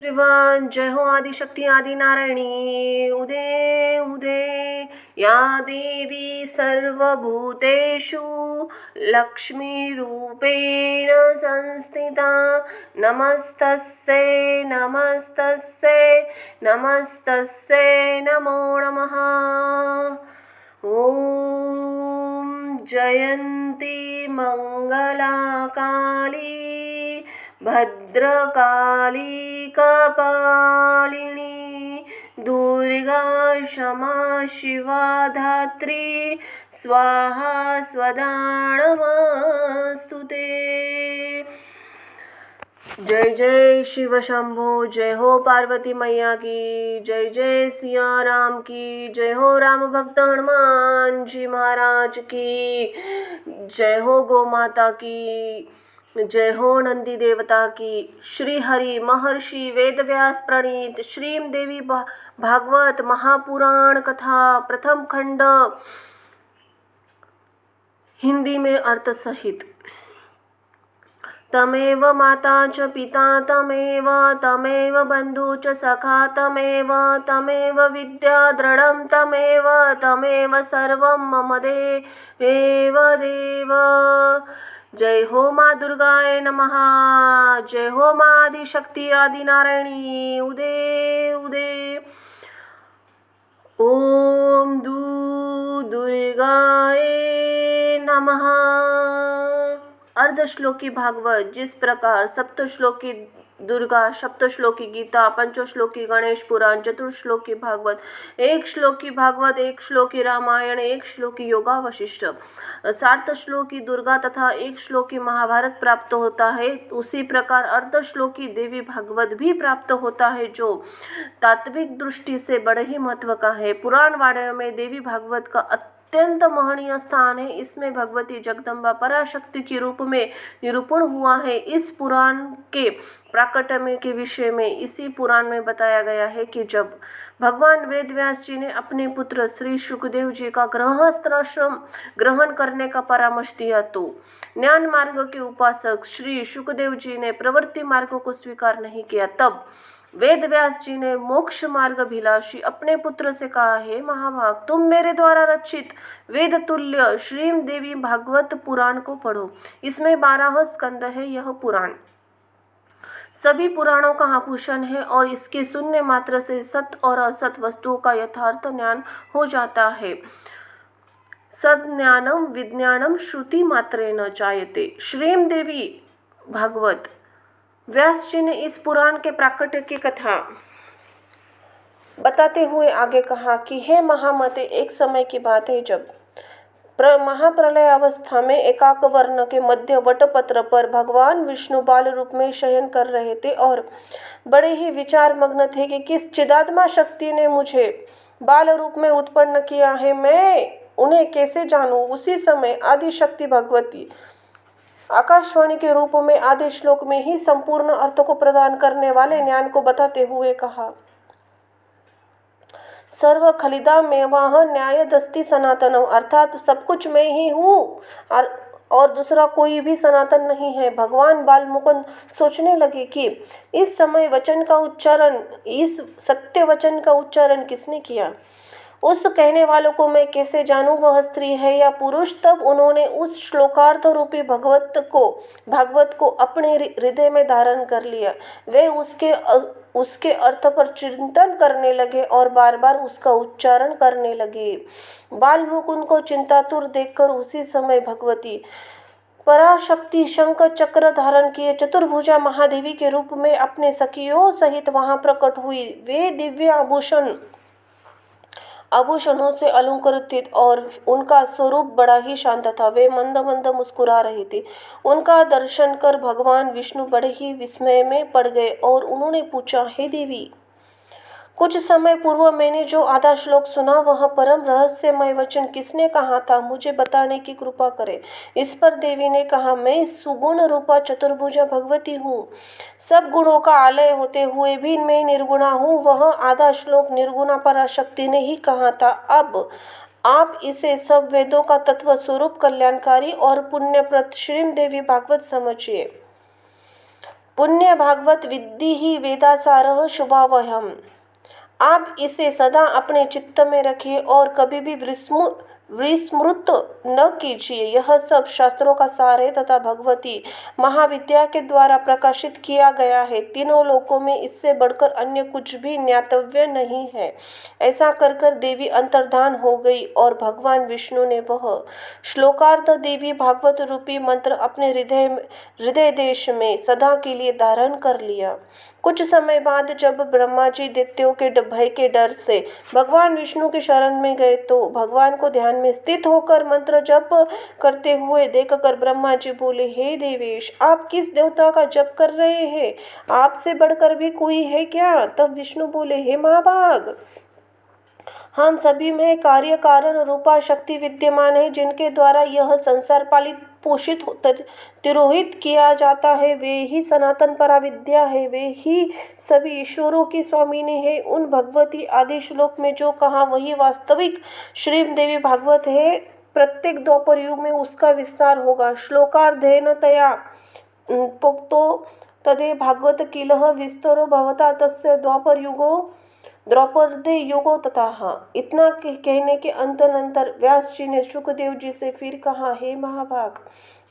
Everyone, जय हो आदिशक्ति आदि नारायणी। उदे उदे या देवी सर्वभूतेषु लक्ष्मीरूपेण संस्थिता। नमस्तस्यै नमस्तस्यै नमस्तस्यै नमो नमः। ॐ जयन्ती मंगला काली भद्रकाली कपालिनी दुर्गा क्षमा शिवा धात्री स्वाहा स्वधा नमस्तुते। जय जय शिव शंभो, जय हो पार्वती मैया की, जय जय सिया राम की, जय हो राम भक्त हनुमान जी महाराज की, जय हो गौ माता की, जय हो नंदी देवता की। श्री हरि महर्षि वेदव्यास प्रणीत श्रीम देवी भागवत महापुराण कथा प्रथम खंड हिंदी में अर्थ सहित। तमेव माता च पिता तमेव तमेव बंधु च सखा तमेव विद्या दृढं तमेव तमेव सर्वं मम देव देव। जय हो माँ दुर्गाय नमः, जय हो माँ आदिशक्ति आदि नारायणी। उदे उदे ओम दुर्गाय नमः। अर्धश्लोकी भागवत जिस प्रकार सप्तश्लोकी दुर्गा, सप्तश्लोकी गीता, पंचश्लोकी गणेश पुराण, चतुर्श्लोकी भागवत, एक श्लोकी भागवत, एक श्लोकी रामायण, एक श्लोकी योगा वशिष्ठ, सार्धश्लोकी दुर्गा तथा एक श्लोकी महाभारत प्राप्त होता है, उसी प्रकार अर्धश्लोकी देवी भागवत भी प्राप्त होता है, जो तात्विक दृष्टि से बड़े ही महत्व का है। पुराण वाणियों में देवी भागवत का अत्यंत महनीय स्थान है। इसमें भगवती जगदम्बा पराशक्ति के रूप में निरूपण हुआ है। इस पुराण के प्राकट्य के विषय में इसी पुराण में बताया गया है कि जब भगवान वेदव्यास जी ने अपने पुत्र श्री शुकदेव जी का गृहस्थाश्रम ग्रहण करने का परामर्श दिया, तो ज्ञान मार्ग के उपासक श्री शुकदेव जी ने प्रवृत्ति मार्ग को स्वीकार नहीं किया। तब वेदव्यास जी ने मोक्ष मार्ग अभिलाषी अपने पुत्र से कहा, हे महाभाग, तुम मेरे द्वारा रचित वेद तुल्य श्रीम देवी भागवत पुराण को पढ़ो। इसमें 12 स्कंद है। यह पुराण सभी पुराणों का आभूषण है और इसके सुनने मात्र से सत और असत वस्तुओं का यथार्थ ज्ञान हो जाता है। सज्ञानम विज्ञानम श्रुति मात्रेण जायते। श्रीम देवी भागवत व्यास जी ने इस पुराण के प्राकट्य की कथा बताते हुए आगे कहा कि हे महामते, एक समय की बात है जब महाप्रलय अवस्था में एकाक वर्ण के मध्य वटपत्र पर भगवान विष्णु बाल रूप में शयन कर रहे थे और बड़े ही विचार मग्न थे कि किस चिदात्मा शक्ति ने मुझे बाल रूप में उत्पन्न किया है, मैं उन्हें कैसे जानूं। उसी समय आदिशक्ति भगवती आकाशवाणी के रूप में आदि श्लोक में ही संपूर्ण अर्थ को प्रदान करने वाले ज्ञान को बताते हुए कहा, सर्व खलिदा में वह न्याय दस्ती सनातनम, अर्थात सब कुछ मैं ही हूँ और दूसरा कोई भी सनातन नहीं है। भगवान बाल मुकुंद सोचने लगे कि इस समय इस सत्य वचन का उच्चारण किसने किया। उस कहने वालों को मैं कैसे जानूं वह स्त्री है या पुरुष। तब उन्होंने उस श्लोकार्थ रूपी भागवत को अपने हृदय में धारण कर लिया। वे उसके अर्थ पर चिंतन करने लगे और बार बार उसका उच्चारण करने लगे। बाल मुकुंद को चिंतातुर देखकर उसी समय भगवती पराशक्ति शंख चक्र धारण किए चतुर्भुजा महादेवी के रूप में अपने सखियों सहित वहां प्रकट हुई। वे दिव्य आभूषणों से अलंकृत और उनका स्वरूप बड़ा ही शांत था। वे मंद मंद मुस्कुरा रही थी। उनका दर्शन कर भगवान विष्णु बड़े ही विस्मय में पड़ गए और उन्होंने पूछा, हे देवी, कुछ समय पूर्व मैंने जो आधा श्लोक सुना वह परम रहस्यमय वचन किसने कहा था, मुझे बताने की कृपा करें। इस पर देवी ने कहा, मैं सुगुण रूपा चतुर्भुजा भगवती हूँ। सब गुणों का आलय होते हुए भी मैं निर्गुणा हूँ। वह आधा श्लोक निर्गुणा पराशक्ति ने ही कहा था। अब आप इसे सब वेदों का तत्व स्वरूप कल्याणकारी और पुण्यप्रद श्रीम देवी भागवत समझिए। पुण्य भागवत विद्धि ही वेदासारः शुभावहम। आप इसे सदा अपने चित्त में रखिए और कभी भी विस्मृत न कीजिए। यह सब शास्त्रों का सार है तथा भगवती महाविद्या के द्वारा प्रकाशित किया गया है। तीनों लोकों में इससे बढ़कर अन्य कुछ भी ज्ञातव्य नहीं है। ऐसा कर कर देवी अंतर्धान हो गई और भगवान विष्णु ने वह श्लोकार्थ देवी भागवत रूपी मंत्र अपने हृदय देश में सदा के लिए धारण कर लिया। कुछ समय बाद जब ब्रह्मा जी दैत्यों के भय के डर से भगवान विष्णु की शरण में गए तो भगवान को ध्यान में स्थित होकर मंत्र जप करते हुए देखकर ब्रह्मा जी बोले, हे देवेश, आप किस देवता का जप कर रहे हैं? आपसे बढ़कर भी कोई है क्या? तब विष्णु बोले, हे महाभाग, हम सभी में कार्य कारण रूपा शक्ति विद्यमान है, जिनके द्वारा यह संसार पालित पोषित तिरोहित किया जाता है। वे ही सनातन पराविद्या है, वे ही सभी ईश्वरों की स्वामिनी है। उन भगवती आदि श्लोक में जो कहा वही वास्तविक श्रीदेवी भागवत है। प्रत्येक द्वापर युग में उसका विस्तार होगा। श्लोकार्धेन तया प्रोक्तो तदे भागवत किलः विस्तरो भवता तस्य द्रौपदी युगो तथा। इतना कहने के अंतर व्यास जी ने शुकदेव जी से फिर कहा, हे महाभाग।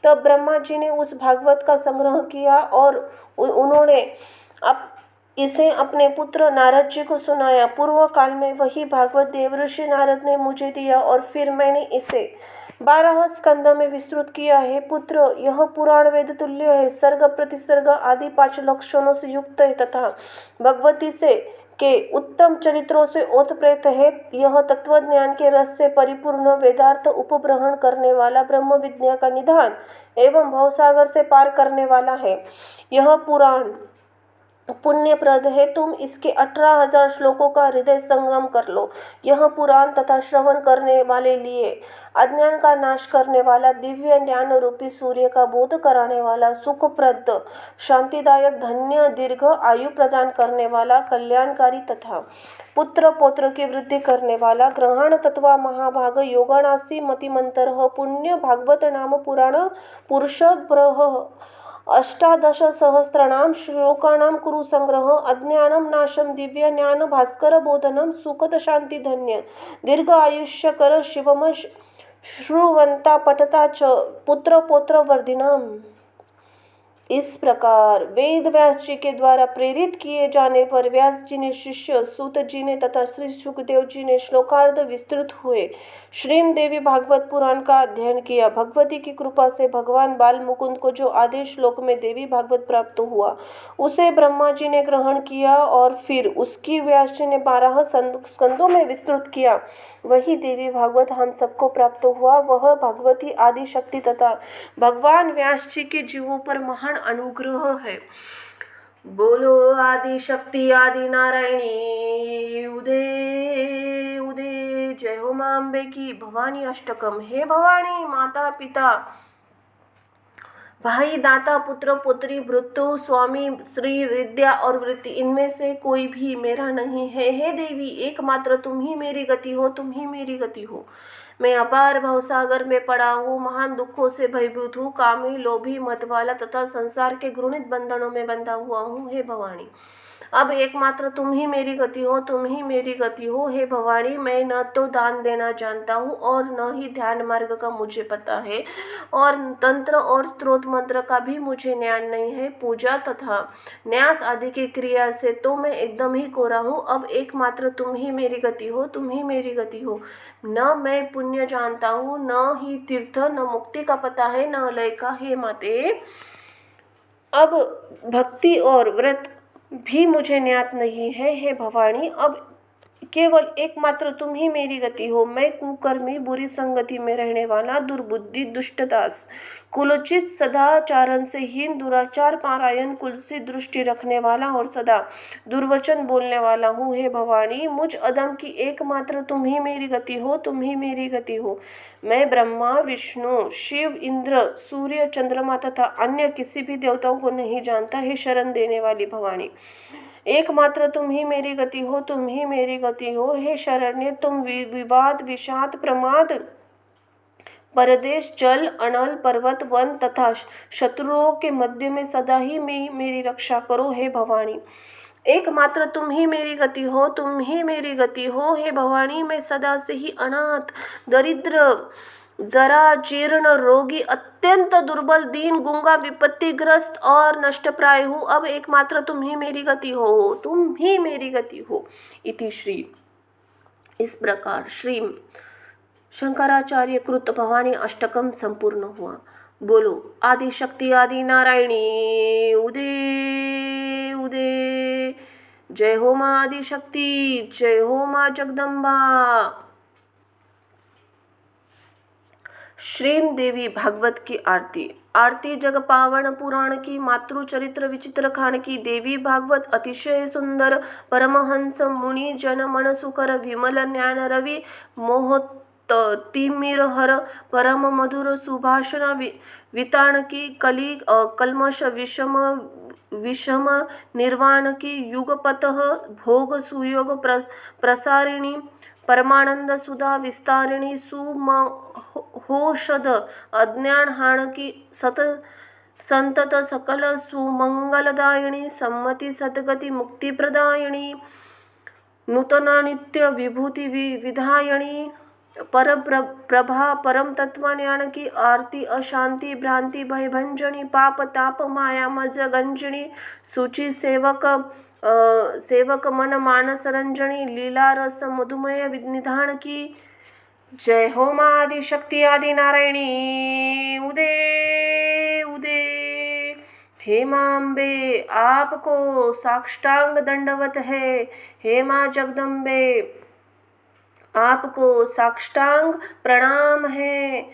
तब ब्रह्मा जी ने उस भागवत का संग्रह किया और उन्होंने इसे अपने पुत्र नारद जी को सुनाया। पूर्व काल में वही भागवत देवऋषि नारद ने मुझे दिया और फिर मैंने इसे 12 स्कंद में विस्तृत किया है। पुत्र, यह पुराण वेद तुल्य है, सर्ग प्रतिसर्ग आदि 5 लक्षणों से युक्त है तथा भगवती से के उत्तम चरित्रों से ओतप्रोत है। यह तत्वज्ञान के रस से परिपूर्ण वेदार्थ उपग्रहण करने वाला, ब्रह्म विद्या का निधान एवं भवसागर से पार करने वाला है। यह पुराण पुण्यप्रद है। तुम इसके 18,000 श्लोकों का हृदय संगम कर लो। यह पुराण तथा श्रवण करने वाले लिए अज्ञान का नाश करने वाला, दिव्य ज्ञान रूपी सूर्य का बोध कराने वाला, सुखप्रद, शांतिदायक, धन्य, दीर्घ आयु प्रदान करने वाला, कल्याणकारी तथा पुत्र पौत्र की वृद्धि करने वाला, ग्रहण तत्वा महाभाग योगानासी मतिमंतर पुण्य भागवत नाम पुराण पुरुष ब्रह 18,000 श्लोकानां कुरु संग्रह अज्ञानं नाशं दिव्य ज्ञान भास्कर बोधनं सुखद शांति धन्य दीर्घ आयुष्यकर शिवम श्रुवंता पठता च पुत्र पौत्र वर्धिनम्। इस प्रकार वेद व्यास जी के द्वारा प्रेरित किए जाने पर व्यास जी ने शिष्य सूत जी ने तथा श्री सुखदेव जी ने श्लोकार्ध विस्तृत हुए श्रीमदेवी भागवत पुराण का अध्ययन किया। भगवती की कृपा से भगवान बाल मुकुंद को जो आदेश श्लोक में देवी भागवत प्राप्त हुआ उसे ब्रह्मा जी ने ग्रहण किया और फिर उसकी व्यास जी ने 12 स्कंदों में विस्तृत किया। वही देवी भागवत हम सबको प्राप्त हुआ। वह भगवती आदि शक्ति तथा भगवान व्यास जी के जीवों पर महान अनुग्रह है। बोलो आदि शक्ति आदि नारायणी उदे उदे। जय हो मां अम्बे की। भवानी अष्टकम। हे भवानी, माता पिता भाई दाता पुत्र पुत्री भृत्य स्वामी श्री विद्या और वृत्ति, इनमें से कोई भी मेरा नहीं है। हे देवी, एकमात्र तुम ही मेरी गति हो, तुम ही मेरी गति हो। मैं अपार भवसागर में पड़ा हूँ, महान दुखों से भयभीत हूँ, कामी लोभी मतवाला तथा संसार के घृणित बंधनों में बंधा हुआ हूँ। हे भवानी, अब एकमात्र तुम ही मेरी गति हो, तुम ही मेरी गति हो। हे भवानी, मैं न तो दान देना जानता हूँ और न ही ध्यान मार्ग का मुझे पता है और तंत्र और स्त्रोत मंत्र का भी मुझे ज्ञान नहीं है। पूजा तथा न्यास आदि की क्रिया से तो मैं एकदम ही कोरा हूँ। अब एकमात्र तुम ही मेरी गति हो, तुम ही मेरी गति हो। न मैं पुण्य जानता हूँ, न ही तीर्थ, न मुक्ति का पता है, न लय का। हे माते, अब भक्ति और व्रत भी मुझे ज्ञात नहीं है। हे भवानी, अब केवल एकमात्र तुम ही मेरी गति हो। मैं कुकर्मी, बुरी संगति में रहने वाला, दुर्बुद्धि, दुष्टदास, कुलचित, सदाचारण से हीन, दुराचार पारायण, कुल से दृष्टि रखने वाला और सदा दुर्वचन बोलने वाला हूँ। हे भवानी, मुझ अदम की एकमात्र तुम ही मेरी गति हो, तुम ही मेरी गति हो। मैं ब्रह्मा, विष्णु, शिव, इंद्र, सूर्य, चंद्रमा तथा अन्य किसी भी देवताओं को नहीं जानता। हे शरण देने वाली भवानी, एकमात्र तुम ही मेरी गति हो, तुम ही मेरी गति हो। हे शरण्य, तुम विवाद, विषाद, प्रमाद, परदेश, जल, अनल, पर्वत, वन तथा शत्रुओं के मध्य में सदा ही मेरी रक्षा करो हे भवानी। एकमात्र तुम ही मेरी गति हो, तुम ही मेरी गति हो हे भवानी। मैं सदा से ही अनाथ, दरिद्र, जरा जीर्ण, रोगी, अत्यंत दुर्बल, दीन, गूंगा, विपत्तिग्रस्त और नष्टप्राय हूँ। अब एकमात्र तुम ही मेरी गति हो, तुम ही मेरी गति हो। इति श्री। इस प्रकार श्री शंकराचार्य कृत भवानी अष्टकम संपूर्ण हुआ। बोलो आदि शक्ति आदि नारायणी उदे उदे। जय हो माँ आदि शक्ति, जय हो माँ जगदम्बा। श्रीम देवी भागवत की आरती। आरती जग पावन पुराण की, मातृ चरित्र विचित्र खान की। देवी भागवत अतिशय सुंदर, परमहंस मुनि जन मन सुकर, विमल ज्ञान रवि तिमिर हर, परम मधुर सुभाषण वितान की। कली कल्मष विषम निर्वाण की, युगपतः भोग सुयोग प्रसारिणी, परमानंद सुधा विस्तारिणी, सुमहोषध अज्ञान हाण की, संतत सकल सुमंगलदायिनी, सम्मति सद्गति मुक्ति प्रदायिनी, नूतन नित्य विभूति विधायिनी, पर प्रभा परम तत्वज्ञान की। आरती अशांति भ्रांति भयभंजनी, पाप ताप माया मज गंजनी, सूचि सेवक मन मानस रंजनी, लीला रस मधुमय निधान की। जय हो माँ आदि शक्ति आदि नारायणी उदे उदे। हे माँ अम्बे, आपको साष्टांग दंडवत है। हे माँ जगदम्बे, आपको साष्टांग प्रणाम है।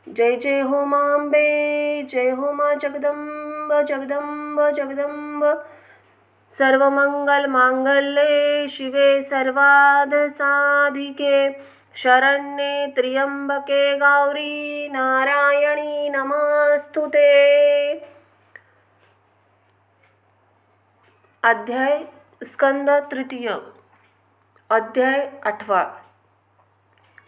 जय जय हो माँ अम्बे, जय हो माँ जगदम्ब जगदम्ब जगदम्ब। सर्वमंगल मांगल्ये शिवे सर्वार्थ साधिके, शरण्ये त्र्यंबके गौरी नारायणी नमस्तुते। अध्याय स्कंद तृतीय, अध्याय 8वां।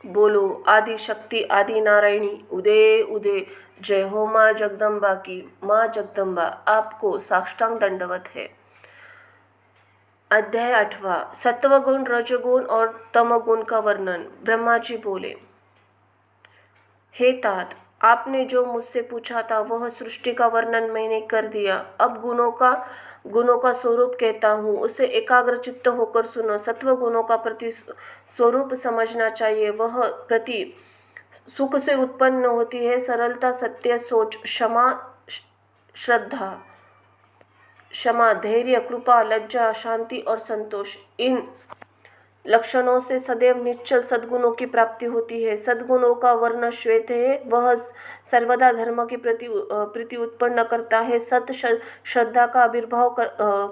बोलो आदि शक्ति आदि नारायणी उदे उदे। जय हो माँ जगदम्बा की। माँ जगदम्बा, आपको साष्टांग दंडवत है। अध्याय 8वां। सत्वगुण, रजगुण और तमगुण का वर्णन। ब्रह्मा जी बोले, हे तात, आपने जो मुझसे पूछा था वह सृष्टि का वर्णन मैंने कर दिया। अब गुणों का स्वरूप कहता हूँ, उसे एकाग्र चित्त होकर सुनो। सत्व गुणों का प्रति स्वरूप समझना चाहिए। वह प्रति सुख से उत्पन्न होती है। सरलता, सत्य, सोच, क्षमा, धैर्य, कृपा, लज्जा, शांति और संतोष, इन लक्षणों से सदैव निश्चल सद्गुणों की प्राप्ति होती है। सद्गुणों का वर्ण श्वेत है, वह सर्वदा धर्म की प्रीति उत्पन्न करता है। सत श्रद्धा का आविर्भाव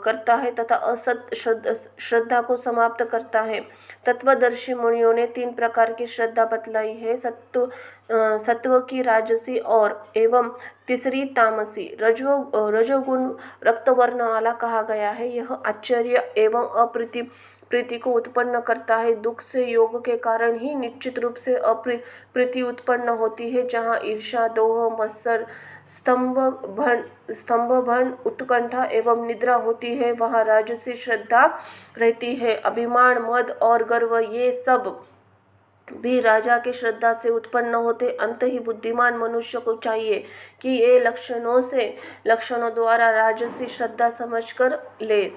करता है तथा असत श्रद्धा को समाप्त करता है। तत्वदर्शी मुनियों ने 3 प्रकार की श्रद्धा बतलाई है। सत्व की, राजसी और एवं तीसरी तामसी। रजोगुण रक्तवर्ण वाला कहा गया है। यह आश्चर्य एवं प्रीति को उत्पन्न करता है। दुख से योग के कारण ही निश्चित रूप से प्रीति उत्पन्न होती है। जहाँ ईर्ष्या, दोह, मत्सर, स्तंभन, उत्कंठा एवं निद्रा होती है, वहाँ राजसी श्रद्धा रहती है। अभिमान, मद और गर्व, ये सब भी राजा के श्रद्धा से उत्पन्न होते। अंत ही बुद्धिमान मनुष्य को चाहिए कि ये लक्षणों द्वारा राजसी श्रद्धा समझकर ले।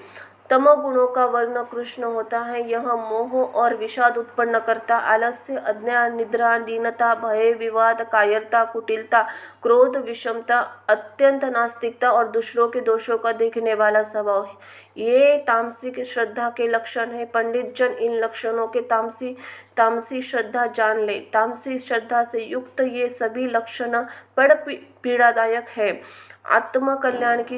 तमोगुणों का वर्ण कृष्ण होता है। यह मोह और विषाद उत्पन्न करता, आलस्य, अज्ञान, निद्रा, दीनता, भय, विवाद, कायरता, कुटिलता, क्रोध, विषमता, अत्यंत नास्तिकता और दूसरों के दोषों का देखने वाला स्वभाव है। ये तामसिक श्रद्धा के लक्षण है। पंडित जन इन लक्षणों के तामसी श्रद्धा जान ले। तामसी श्रद्धा से युक्त ये सभी लक्षण बड़ पीड़ादायक है। आत्म कल्याण की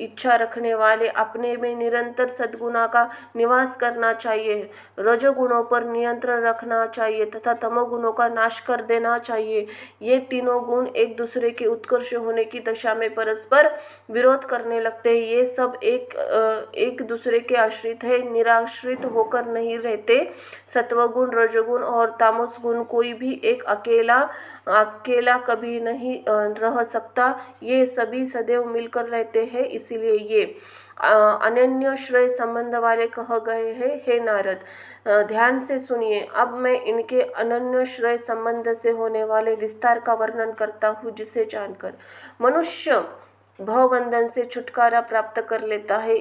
इच्छा रखने वाले अपने में निरंतर सद्गुणा का निवास करना चाहिए। रजोगुणों पर नियंत्रण रखना चाहिए तथा तमोगुणों का नाश कर देना चाहिए। ये तीनों गुण एक दूसरे के उत्कर्ष होने की दशा में परस्पर विरोध करने लगते हैं। ये सब एक दूसरे के आश्रित है, निराश्रित होकर नहीं रहते। सत्वगुण, रजोगुण और तामस गुण कोई भी एक अकेला अकेला कभी नहीं रह सकता। ये सभी सदैव मिलकर रहते हैं, इसीलिए ये अनन्य श्रेय संबंध वाले कह गए हैं। हे नारद, ध्यान से सुनिए। अब मैं इनके अनन्य श्रेय संबंध से होने वाले विस्तार का वर्णन करता हूँ, जिसे जानकर मनुष्य भवबंधन से छुटकारा प्राप्त कर लेता है।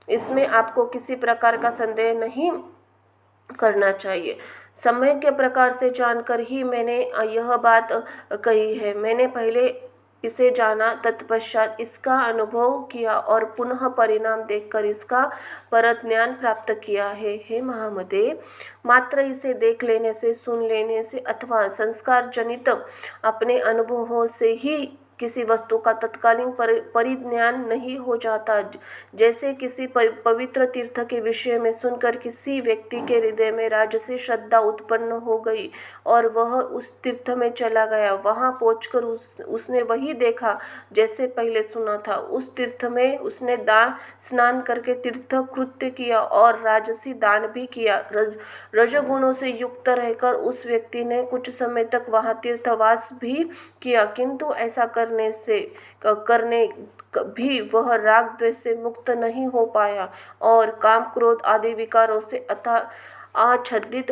इसमें आपको किसी प्रकार का संदेह नहीं करना चाहिए। समय के प्रकार से जानकर ही मैंने यह बात कही है। मैंने पहले इसे जाना, तत्पश्चात इसका अनुभव किया और पुनः परिणाम देखकर इसका परत ज्ञान प्राप्त किया है। हे महामते, मात्र इसे देख लेने से, सुन लेने से अथवा संस्कार जनित अपने अनुभवों से ही किसी वस्तु का तत्कालीन परिज्ञान नहीं हो जाता। जैसे किसी पवित्र तीर्थ के विषय में सुनकर किसी व्यक्ति के हृदय में राजसी श्रद्धा उत्पन्न हो गई और वह उस तीर्थ में चला गया। वहां पहुंचकर उसने वही देखा जैसे पहले सुना था। उस तीर्थ में उसने स्नान करके तीर्थ कृत्य किया और राजसी दान भी किया। रजोगुणों से युक्त रहकर उस व्यक्ति ने कुछ समय तक वहां तीर्थवास भी किया, किंतु ऐसा करने भी वह राग द्वेष से मुक्त नहीं हो पाया और काम क्रोध आदि विकारों से आच्छादित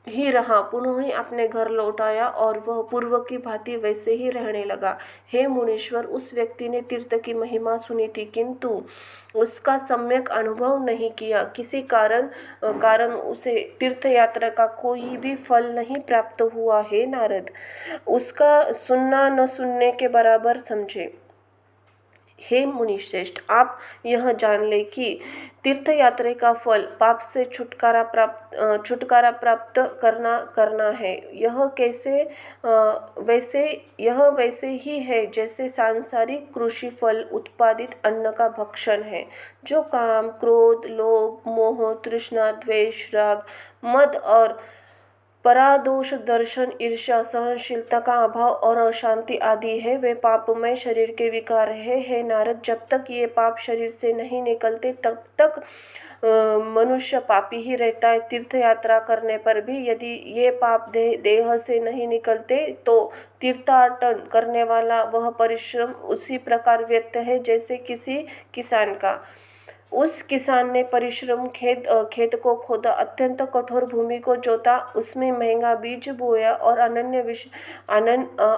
ही रहा। पुनः ही अपने घर लौट आया और वह पूर्व की भांति वैसे ही रहने लगा। हे मुनीश्वर, उस व्यक्ति ने तीर्थ की महिमा सुनी थी, किंतु उसका सम्यक अनुभव नहीं किया। किसी कारण उसे तीर्थ यात्रा का कोई भी फल नहीं प्राप्त हुआ। हे नारद, उसका सुनना न सुनने के बराबर समझे। हे मुनिश्रेष्ठ, आप यह जान ले कि तीर्थ यात्रा का फल पाप से छुटकारा प्राप्त करना है। यह वैसे ही है जैसे सांसारिक कृषि फल उत्पादित अन्न का भक्षण है, जो काम, क्रोध, लोभ, मोह, तृष्णा, द्वेष, राग, मद और परादोष, दर्शन, ईर्ष्या, सहनशीलता का अभाव और अशांति आदि है, वे पापमय शरीर के विकार है। हे नारद, जब तक ये पाप शरीर से नहीं निकलते तब तक मनुष्य पापी ही रहता है। तीर्थ यात्रा करने पर भी यदि ये पाप देह से नहीं निकलते तो तीर्थाटन करने वाला वह परिश्रम उसी प्रकार व्यर्थ है जैसे किसी किसान का। उस किसान ने परिश्रम खेत को खोदा, अत्यंत कठोर भूमि को जोता, उसमें महंगा बीज बोया और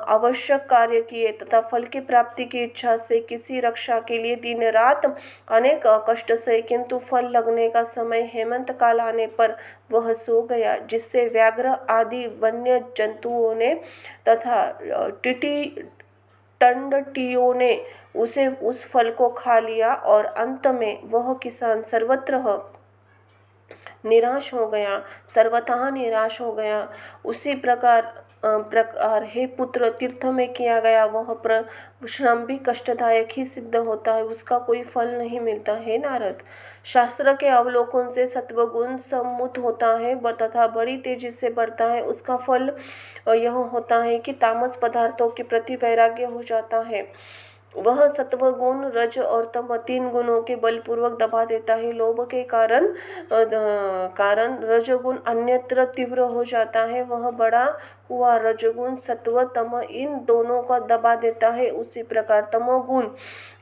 आवश्यक कार्य किए तथा फल की प्राप्ति की इच्छा से किसी रक्षा के लिए दिन रात अनेक कष्ट सहे, किंतु फल लगने का समय हेमंत काल आने पर वह सो गया, जिससे व्याघ्र आदि वन्य जंतुओं ने तथा टंडटियों ने उस फल को खा लिया और अंत में वह किसान सर्वतः निराश हो गया। उसी प्रकार हे पुत्र, तीर्थ में किया गया वह श्रम भी कष्टदायक ही सिद्ध होता है, उसका कोई फल नहीं मिलता। है नारद, शास्त्र के अवलोकन से सत्वगुण सम्मुत होता है तथा बड़ी तेजी से बढ़ता है। उसका फल यह होता है कि तामस पदार्थों के प्रति वैराग्य हो जाता है। वह सत्वगुण, रज और तम तीन गुणों के बलपूर्वक दबा देता है। लोभ के कारण रजगुण अन्यत्र तीव्र हो जाता है। वह बड़ा हुआ रजगुण सत्व तम इन दोनों को दबा देता है। उसी प्रकार तमोगुण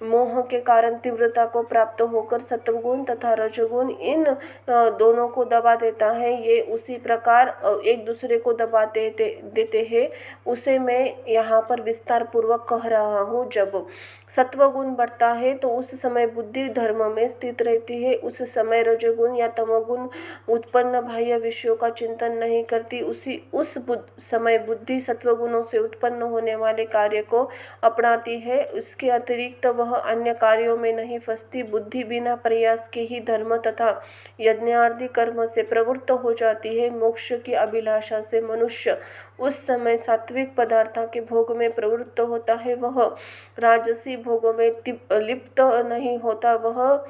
मोह के कारण तीव्रता को प्राप्त होकर सत्वगुण तथा रजगुण इन दोनों को दबा देता है। ये उसी प्रकार एक दूसरे को दबा देते हैं। उसे मैं यहाँ पर विस्तार पूर्वक कह रहा हूँ। जब सत्वगुण बढ़ता है तो उस समय बुद्धि धर्म में स्थित रहती है। उस समय रजोगुण या तमोगुण उत्पन्न बाह्य विषयों का चिंतन नहीं करती। उस समय बुद्धि सत्वगुणों से उत्पन्न होने वाले कार्य को अपनाती है। उसके अतिरिक्त वह अन्य कार्यों में नहीं फंसती। बुद्धि बिना प्रयास के ही धर्म तथा यज्ञादि कर्म से प्रवृत्त हो जाती है। मोक्ष की अभिलाषा से मनुष्य उस समय सात्विक पदार्थ के भोग में प्रवृत्त होता है। वह राजसी भोगों में लिप्त नहीं होता। वह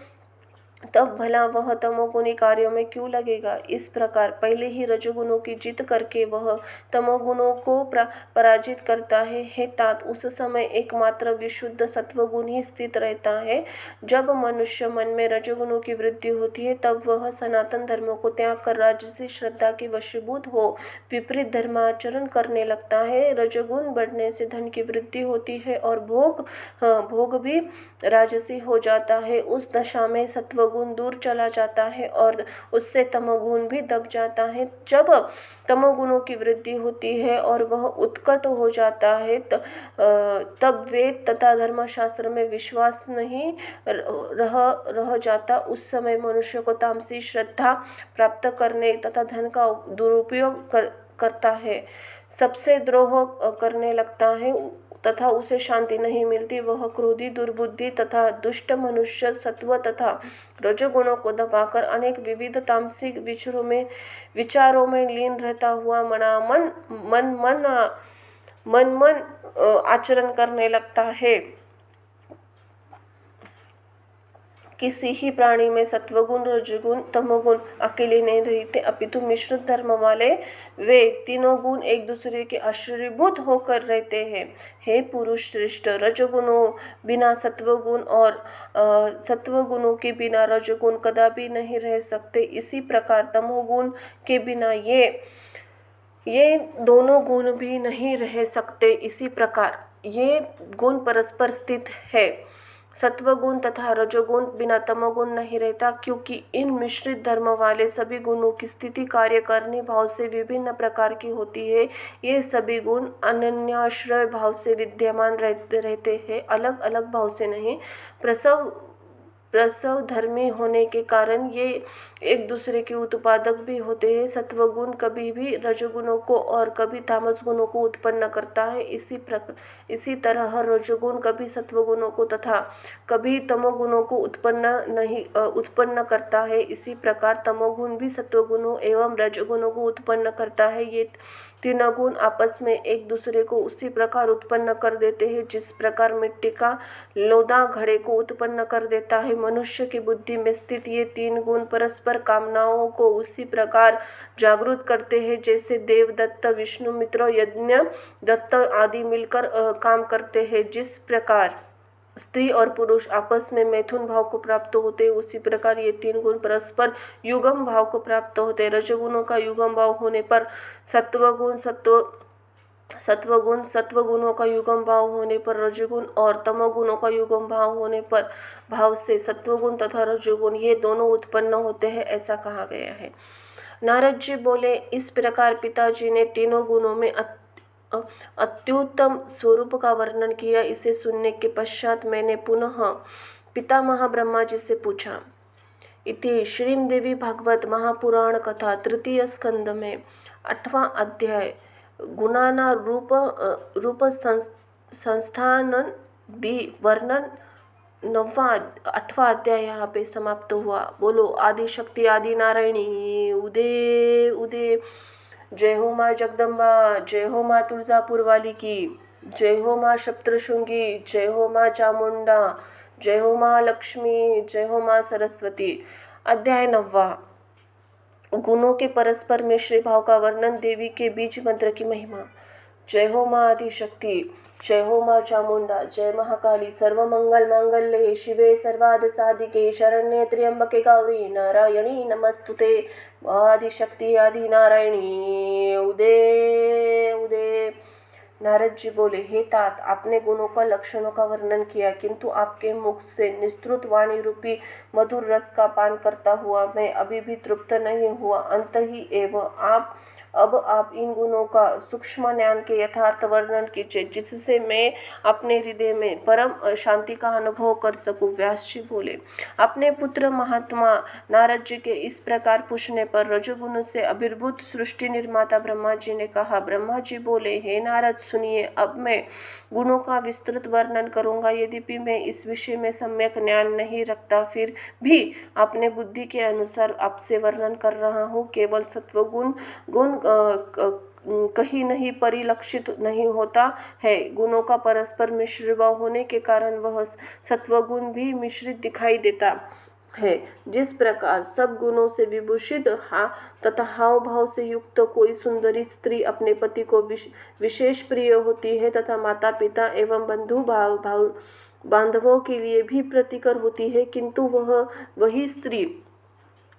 तब भला वह तमोगुणी कार्यों में क्यों लगेगा। इस प्रकार पहले ही रजोगुणों की जीत करके वह तमोगुणों को पराजित करता है। हे तात, उस समय एकमात्र विशुद्ध सत्वगुण ही स्थित रहता है। जब मनुष्य मन में रजोगुणों की वृद्धि होती है तब वह सनातन धर्मों को त्याग कर राजसी श्रद्धा के वशीभूत हो विपरीत धर्माचरण करने लगता है। रजोगुण बढ़ने से धन की वृद्धि होती है और भोग भी राजसी हो जाता है। उस दशा में सत्वगुण दूर चला जाता है और उससे तमोगुण भी दब जाता है। जब तमोगुणों की वृद्धि होती है और वह उत्कट हो जाता है तब वेद तथा धर्मशास्त्र में विश्वास नहीं रह जाता। उस समय मनुष्य को तामसी श्रद्धा प्राप्त करने तथा धन का दुरुपयोग करता है, सबसे द्रोह करने लगता है तथा उसे शांति नहीं मिलती। वह क्रोधी, दुर्बुद्धि तथा दुष्ट मनुष्य सत्व तथा रजोगुणों को दबाकर अनेक विविध तामसिक विचारों में लीन रहता हुआ मन आचरण करने लगता है। किसी ही प्राणी में सत्वगुण, रजोगुण, तमोगुण अकेले नहीं रहते, अपितु मिश्रित धर्म वाले वे तीनों गुण एक दूसरे के आश्रयभूत होकर रहते हैं। हे पुरुष श्रेष्ठ, रजोगुणों बिना सत्वगुण और सत्वगुणों के बिना रजोगुण कदापि नहीं रह सकते। इसी प्रकार तमोगुण के बिना ये दोनों गुण भी नहीं रह सकते। इसी प्रकार ये गुण परस्पर स्थित है। सत्वगुण तथा रजोगुण बिना तमोगुण नहीं रहता, क्योंकि इन मिश्रित धर्म वाले सभी गुणों की स्थिति कार्य करनी भाव से विभिन्न प्रकार की होती है। ये सभी गुण अनन्याश्रय भाव से विद्यमान रहते हैं, अलग अलग भाव से नहीं। प्रसव धर्मी होने के कारण ये एक दूसरे के उत्पादक भी होते हैं। सत्वगुण कभी भी रजोगुणों को और कभी तामस गुणों को उत्पन्न करता है। इसी तरह रजोगुण कभी सत्वगुणों को तथा कभी तमोगुणों को उत्पन्न करता है। इसी प्रकार तमोगुण भी सत्वगुणों एवं रजोगुणों को उत्पन्न करता है। ये तीनों गुण आपस में एक दूसरे को उसी प्रकार उत्पन्न कर देते हैं जिस प्रकार मिट्टी का लोदा घड़े को उत्पन्न कर देता है। मनुष्य की बुद्धि में स्थित ये तीन गुण परस्पर कामनाओं को उसी प्रकार जागृत करते हैं जैसे देवदत्त, विष्णुमित्र, यज्ञ दत्त आदि मिलकर काम करते हैं। जिस प्रकार स्त्री और पुरुष आपस में मैथुन भाव को प्राप्त होते हैं, उसी प्रकार ये तीन गुण परस्पर युगम भाव को प्राप्त होते हैं। रजोगुणों का युगम भाव होने पर सत्वगुणों का युगम भाव होने पर रजोगुण और तमोगुणों का युगम भाव होने पर भाव से सत्वगुण तथा रजोगुण ये दोनों उत्पन्न होते हैं, ऐसा कहा गया है। नारद जी बोले, इस प्रकार पिताजी ने तीनों गुणों में अत्युत्तम स्वरूप का वर्णन किया। इसे सुनने के पश्चात मैंने पुनः पितामह ब्रह्मा जी से पूछा। इति श्रीमदेवी भागवत महापुराण कथा तृतीय स्कंद में 8वां अध्याय गुणाना रूप संस्थान वर्णन 8वां अध्याय यहाँ पे समाप्त हुआ। बोलो आदि शक्ति आदि नारायणी उदे उदे। जय हो माँ जगदम्बा, जय हो माँ तुळजापुर वाली की, जय हो माँ सप्तशृंगी, जय हो माँ चामुंडा, जय हो माँ लक्ष्मी, जय हो माँ सरस्वती। अध्याय 9वां गुणों के परस्पर मिश्र भाव का वर्णन, देवी के बीज मंत्र की महिमा। जय हो माँ आदिशक्ति, जय हो माँ चामुंडा, जय महाकाली। सर्वमंगल मांगल्ये शिवे सर्वार्थ साधिके शरण्ये त्र्यंबके गौरी नारायणी नमस्तुते। आदिशक्ति आदि नारायणी उदे उदे। नारद जी बोले, हे तात, आपने गुणों का लक्षणों का वर्णन किया, किंतु आपके मुख से निस्तृत वाणी रूपी मधुर रस का पान करता हुआ मैं अभी भी तृप्त नहीं हुआ। अंत ही एवं अब आप इन गुणों का सूक्ष्म ज्ञान के यथार्थ वर्णन कीजिए, जिससे मैं अपने हृदय में परम शांति का अनुभव कर सकूं। व्यास जी बोले, अपने पुत्र महात्मा नारद जी के इस प्रकार पूछने पर रजोगुण से आविर्भूत सृष्टि निर्माता ब्रह्मा जी ने कहा। ब्रह्मा जी बोले, हे नारद सुनिए, अब मैं गुणों का विस्तृत वर्णन करूंगा। यद्यपि मैं इस विषय में सम्यक ज्ञान नहीं रखता, फिर भी अपने बुद्धि के अनुसार आपसे वर्णन कर रहा हूँ। केवल सत्वगुण कहीं नहीं परिलक्षित नहीं होता है। गुणों का परस्पर मिश्र भाव होने के कारण वह सत्वगुण भी मिश्रित दिखाई देता है। जिस प्रकार सब गुणों से विभूषित तथा हाव भाव से युक्त कोई सुंदरी स्त्री अपने पति को विशेष प्रिय होती है तथा माता पिता एवं बंधु बांधवों के लिए भी प्रीतिकर होती है, किंतु वही स्त्री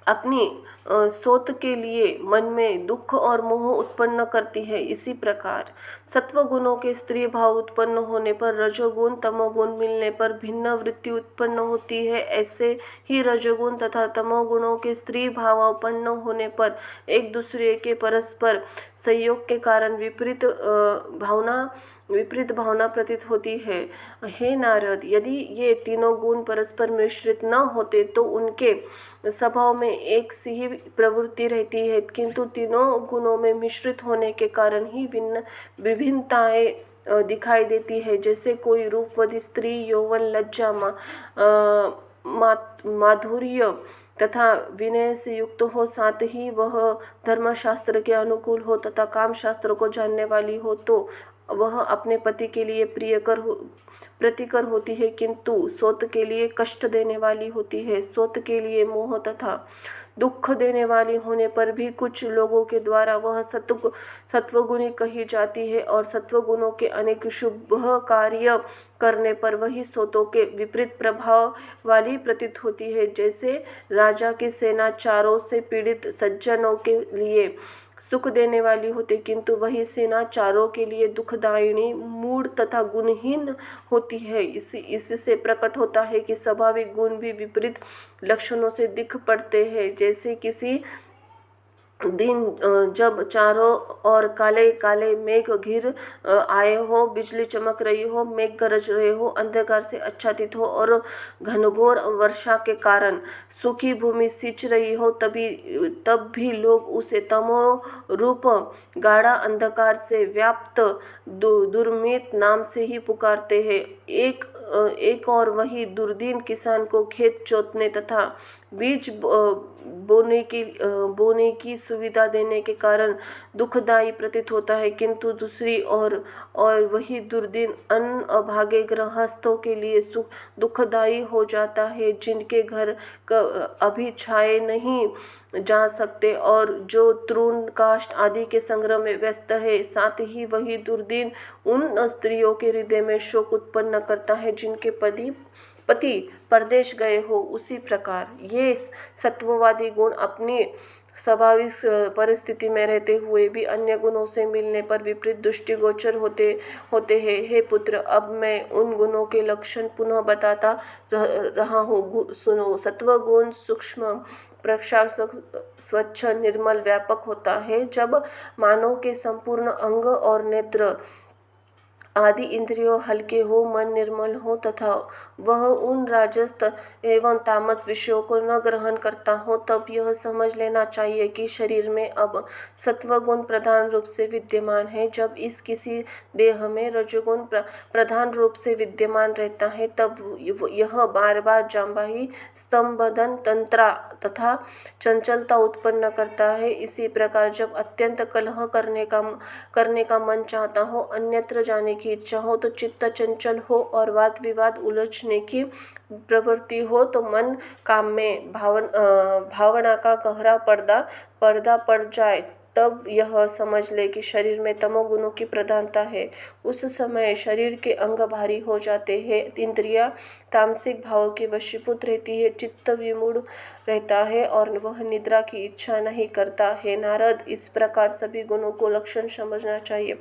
अपनी सोत के लिए मन में दुख और मोह उत्पन्न करती है। इसी प्रकार सत्व गुणों के स्त्री भाव उत्पन्न होने पर रजोगुण तमोगुण मिलने पर भिन्न वृत्ति उत्पन्न होती है। ऐसे ही रजोगुण तथा तमोगुणों के स्त्री भाव उत्पन्न होने पर एक दूसरे के परस्पर संयोग के कारण विपरीत भावना प्रतीत होती है। हे नारद, यदि ये तीनों गुण परस्पर मिश्रित न होते तो उनके स्वभाव में एक सी ही प्रवृत्ति रहती है, किंतु तीनों गुणों में मिश्रित होने के कारण ही विभिन्नताएं दिखाई देती है। जैसे कोई रूपवती स्त्री यौवन लज्जा माधुर्य तथा विनय से युक्त हो, साथ ही वह धर्मशास्त्र के अनुकूल हो तथा काम शास्त्र को जानने वाली हो, तो वह अपने पति के लिए प्रीतिकर होती है, किंतु सोत के लिए कष्ट देने वाली होती है। सोत के लिए मोह तथा दुख देने वाली होने पर भी कुछ लोगों के द्वारा वह सत्वगुणी कही जाती है और सत्वगुणों के अनेक शुभ कार्य करने पर वही सोतों के विपरीत प्रभाव वाली प्रतीत होती है। जैसे राजा की सेना चारों से पीड़ित सज्जनों के लिए सुख देने वाली होती, किंतु वही सेना चारों के लिए दुखदायिनी, मूढ़ तथा गुणहीन होती है। इससे प्रकट होता है कि स्वाभाविक गुण भी विपरीत लक्षणों से दिख पड़ते हैं। जैसे किसी दिन जब चारों ओर काले काले मेघ घिर आए हो, बिजली चमक रही हो, मेघ गरज रहे हो, अंधकार से आच्छादित हो और घनघोर वर्षा के कारण सूखी भूमि सिंच रही हो, तब भी लोग उसे तमो रूप गाढ़ा अंधकार से व्याप्त दुर्मित नाम से ही पुकारते हैं। एक और वही दुर्दीन किसान को खेत जोतने तथा बीज बोने की सुविधा देने के कारण दुखदायी प्रतीत होता है, किंतु दूसरी और वही दुर्दीन अन्न अभागे गृहस्थों के लिए दुखदायी हो जाता है, जिनके घर अभी छाए नहीं जा सकते और जो तृण काष्ठ आदि के संग्रह में व्यस्त है। साथ ही वही दुर्दीन उन स्त्रियों के हृदय में शोक उत्पन्न करता है जिनके पति परदेश गए हो। उसी प्रकार ये सत्ववादी गुण अपनी स्वाभाविक परिस्थिति में रहते हुए भी अन्य गुणों से मिलने पर विपरीत दृष्टिगोचर होते हैं। हे पुत्र, अब मैं उन गुणों के लक्षण पुनः बताता रहा हूँ, सुनो। सत्व गुण सूक्ष्म, प्रकाश, स्वच्छ, निर्मल, व्यापक होता है। जब मानव के संपूर्ण अंग और नेत्र आदि इंद्रियों हल्के हो, मन निर्मल हो तथा वह उन राजस एवं तामस विषयों को न ग्रहण करता हो, तब यह समझ लेना चाहिए कि शरीर में अब सत्वगुण प्रधान रूप से विद्यमान है। जब इस किसी देह में रजोगुण प्रधान रूप से विद्यमान रहता है, तब यह बार बार जांबाही, स्तंभन, तंत्रा तथा चंचलता उत्पन्न करता है। इसी प्रकार जब अत्यंत कलह करने का मन चाहता हो, अन्यत्र जाने की इच्छा हो, तो चित्त चंचल हो और वाद विवाद उलझने की प्रवृत्ति हो, तो मन काम में भावना का गहरा पर्दा पड़ जाए, तब यह समझ ले कि शरीर में तमोगुणों की प्रधानता है। उस समय शरीर के अंग भारी हो जाते हैं, इंद्रियां तामसिक भाव के वशीभूत रहती है, चित्त विमूढ़ रहता है और वह निद्रा की इच्छा नहीं करता है। नारद, इस प्रकार सभी गुणों को लक्षण समझना चाहिए।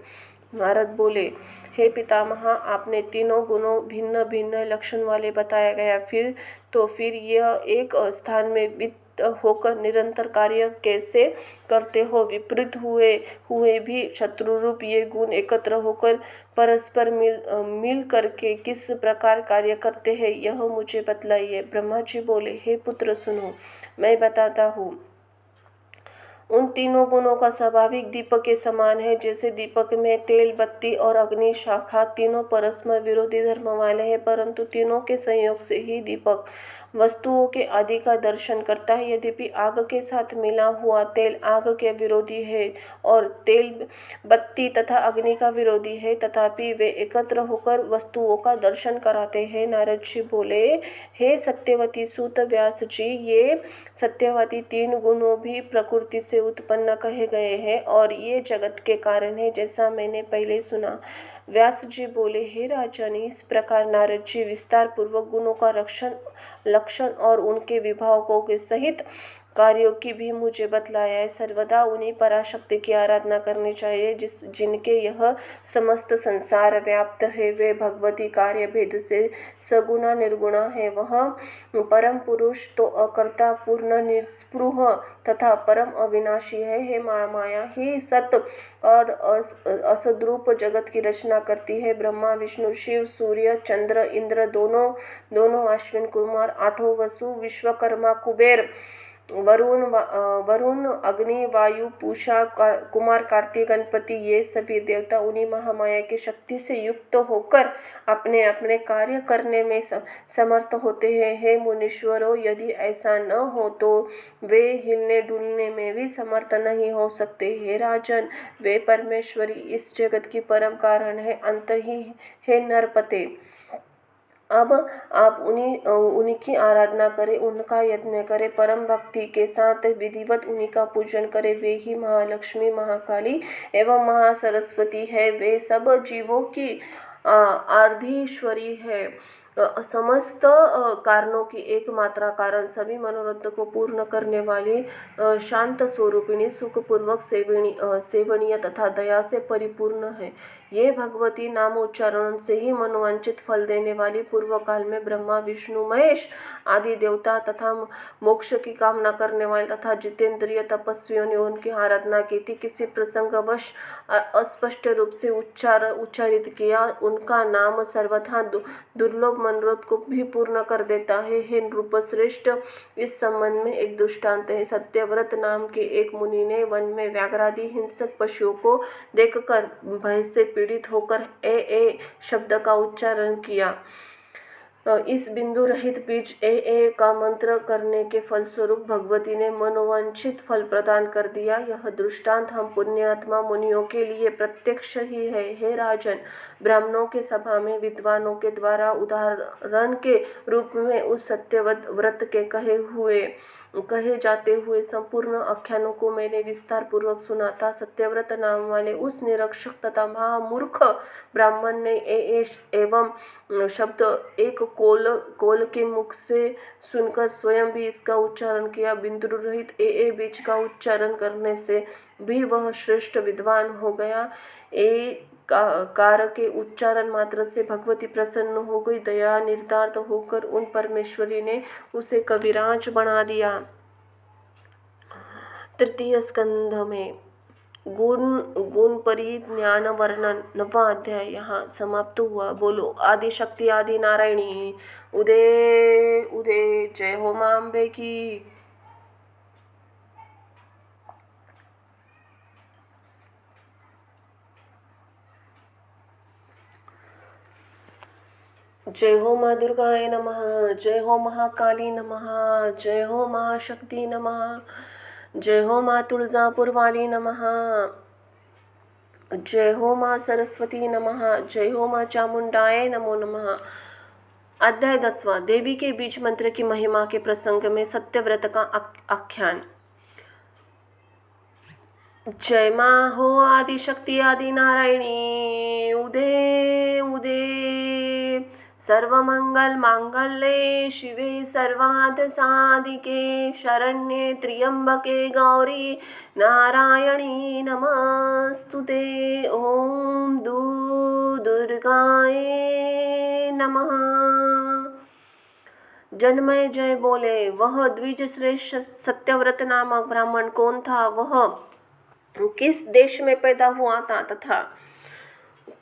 नारद बोले, हे पितामह, आपने तीनों गुणों भिन्न भिन्न लक्षण वाले बताया गया, फिर यह एक स्थान में वित्त होकर निरंतर कार्य कैसे करते हो? विपरीत हुए भी शत्रु रूप ये गुण एकत्र होकर परस्पर मिल करके किस प्रकार कार्य करते हैं, यह मुझे बतलाइए। ब्रह्मा जी बोले, हे पुत्र सुनो, मैं बताता हूँ। उन तीनों गुणों का स्वाभाविक दीपक के समान है। जैसे दीपक में तेल, बत्ती और अग्नि शाखा तीनों परस्पर विरोधी धर्म वाले हैं, परंतु तीनों के संयोग से ही दीपक वस्तुओं के आदि का दर्शन करता है। यद्यपि आग के साथ मिला हुआ तेल आग के विरोधी है और तेल बत्ती तथा अग्नि का विरोधी है, तथापि वे एकत्र होकर वस्तुओं का दर्शन कराते हैं। नारद जी बोले, हे सत्यवती सूत व्यास जी, ये सत्यवती तीन गुणों भी प्रकृति से उत्पन्न कहे गए हैं और ये जगत के कारण है, जैसा मैंने पहले सुना। व्यास जी बोले, हे राजन, इस प्रकार नारद जी विस्तार पूर्वक गुणों का लक्षण और उनके विभागों के सहित कार्यों की भी मुझे बतलाया है। सर्वदा उन्हीं पराशक्ति की आराधना करनी चाहिए जिनके यह समस्त संसार व्याप्त है। वे भगवती कार्य भेद से सगुणा निर्गुणा है। वह परम पुरुष तो अकर्ता, पूर्ण, निस्पृह तथा परम अविनाशी है। हे माया ही सत और असद्रूप जगत की रचना करती है। ब्रह्मा, विष्णु, शिव, सूर्य, चंद्र, इंद्र दोनों अश्विन कुमार, आठों वसु, विश्वकर्मा, कुबेर, वरुण, अग्नि, वायु, पूषा, कुमार, कार्तिक, गणपति, ये सभी देवता उन्हीं महामाया की शक्ति से युक्त होकर अपने अपने कार्य करने में समर्थ होते हैं। हे मुनीश्वरों, यदि ऐसा न हो तो वे हिलने डुलने में भी समर्थ नहीं हो सकते। हे राजन, वे परमेश्वरी इस जगत की परम कारण है, अंत ही है नरपते। अब आप उन्हीं की आराधना करें, उनका यत्न करें, परम भक्ति के साथ विधिवत उन्हीं का पूजन करें। वे ही महालक्ष्मी, महाकाली एवं महासरस्वती है। वे सब जीवों की आराध्यश्वरी है। समस्त कारणों की एकमात्र कारण, सभी मनोरथ को पूर्ण करने वाली, शांत स्वरूपिणी, सुखपूर्वक सेवनीय तथा दया से परिपूर्ण है। ये भगवती नामोच्चारण से ही मनोवांछित फल देने वाली, पूर्व काल में ब्रह्मा, विष्णु, महेश आदि देवता तथा मोक्ष की कामना करने वाले तथा जितेंद्रिय तपस्वियों ने उनकी आराधना की थी। किसी प्रसंगवश अस्पष्ट रूप से उच्चारित किया, उनका नाम सर्वथा दुर्लभ मनोरथ को भी पूर्ण कर देता है। हे नृपश्रेष्ठ, इस संबंध में एक दृष्टांत है। सत्यव्रत नाम के एक मुनि ने वन में व्याघ्रादि हिंसक पशुओं को देखकर भय से पीड़ित होकर ए शब्द का उच्चारण किया। इस बिंदु रहित बीज ए का मंत्र करने के फलस्वरूप भगवती ने मनोवांछित फल प्रदान कर दिया। यह दृष्टांत हम पुण्यात्मा मुनियों के लिए प्रत्यक्ष ही है। हे राजन, ब्राह्मणों के सभा में विद्वानों के द्वारा उदाहरण के रूप में उस सत्यव्रत के कहे जाते हुए संपूर्ण आख्यानों को मैंने विस्तार पूर्वक सुना था। सत्यव्रत नाम वाले उस निरक्षक तथा महामूर्ख ब्राह्मण ने एवं शब्द एक कोल के मुख से सुनकर स्वयं भी इसका उच्चारण किया। बिंदु रहित ए बीज का उच्चारण करने से भी वह श्रेष्ठ विद्वान हो गया। कार के उच्चारण मात्र से भगवती प्रसन्न हो गई। दया निर्धारित होकर उन परमेश्वरी ने उसे कविराज बना दिया। तृतीय स्कंध में गुण परिज्ञान वर्णन 9वां अध्याय यहाँ समाप्त हुआ। बोलो आदि शक्ति आदि नारायणी उदे उदे। जय हो मां अम्बे की। जय हो माँ दुर्गाय नमः। जय हो महाकाली नमः। जय हो महाशक्ति नमः। जय हो माँ तुळजापुर वाली नमः। जय हो माँ सरस्वती नमः। जय हो माँ चामुंडाय नमो नमः। अध्याय 10वां, देवी के बीज मंत्र की महिमा के प्रसंग में सत्यव्रत का आख्यान। जय माँ हो आदि शक्ति आदि नारायणी उदे उदे। सर्वमंगल मांगल्ये शिवे सर्वार्थ साधिके शरण्ये त्र्यंबके गौरी नारायणी नमस्तुते। ओम दुर्गाय नमः। जन्मय जय बोले, वह द्विज श्रेष्ठ सत्यव्रत नामक ब्राह्मण कौन था, वह किस देश में पैदा हुआ था तथा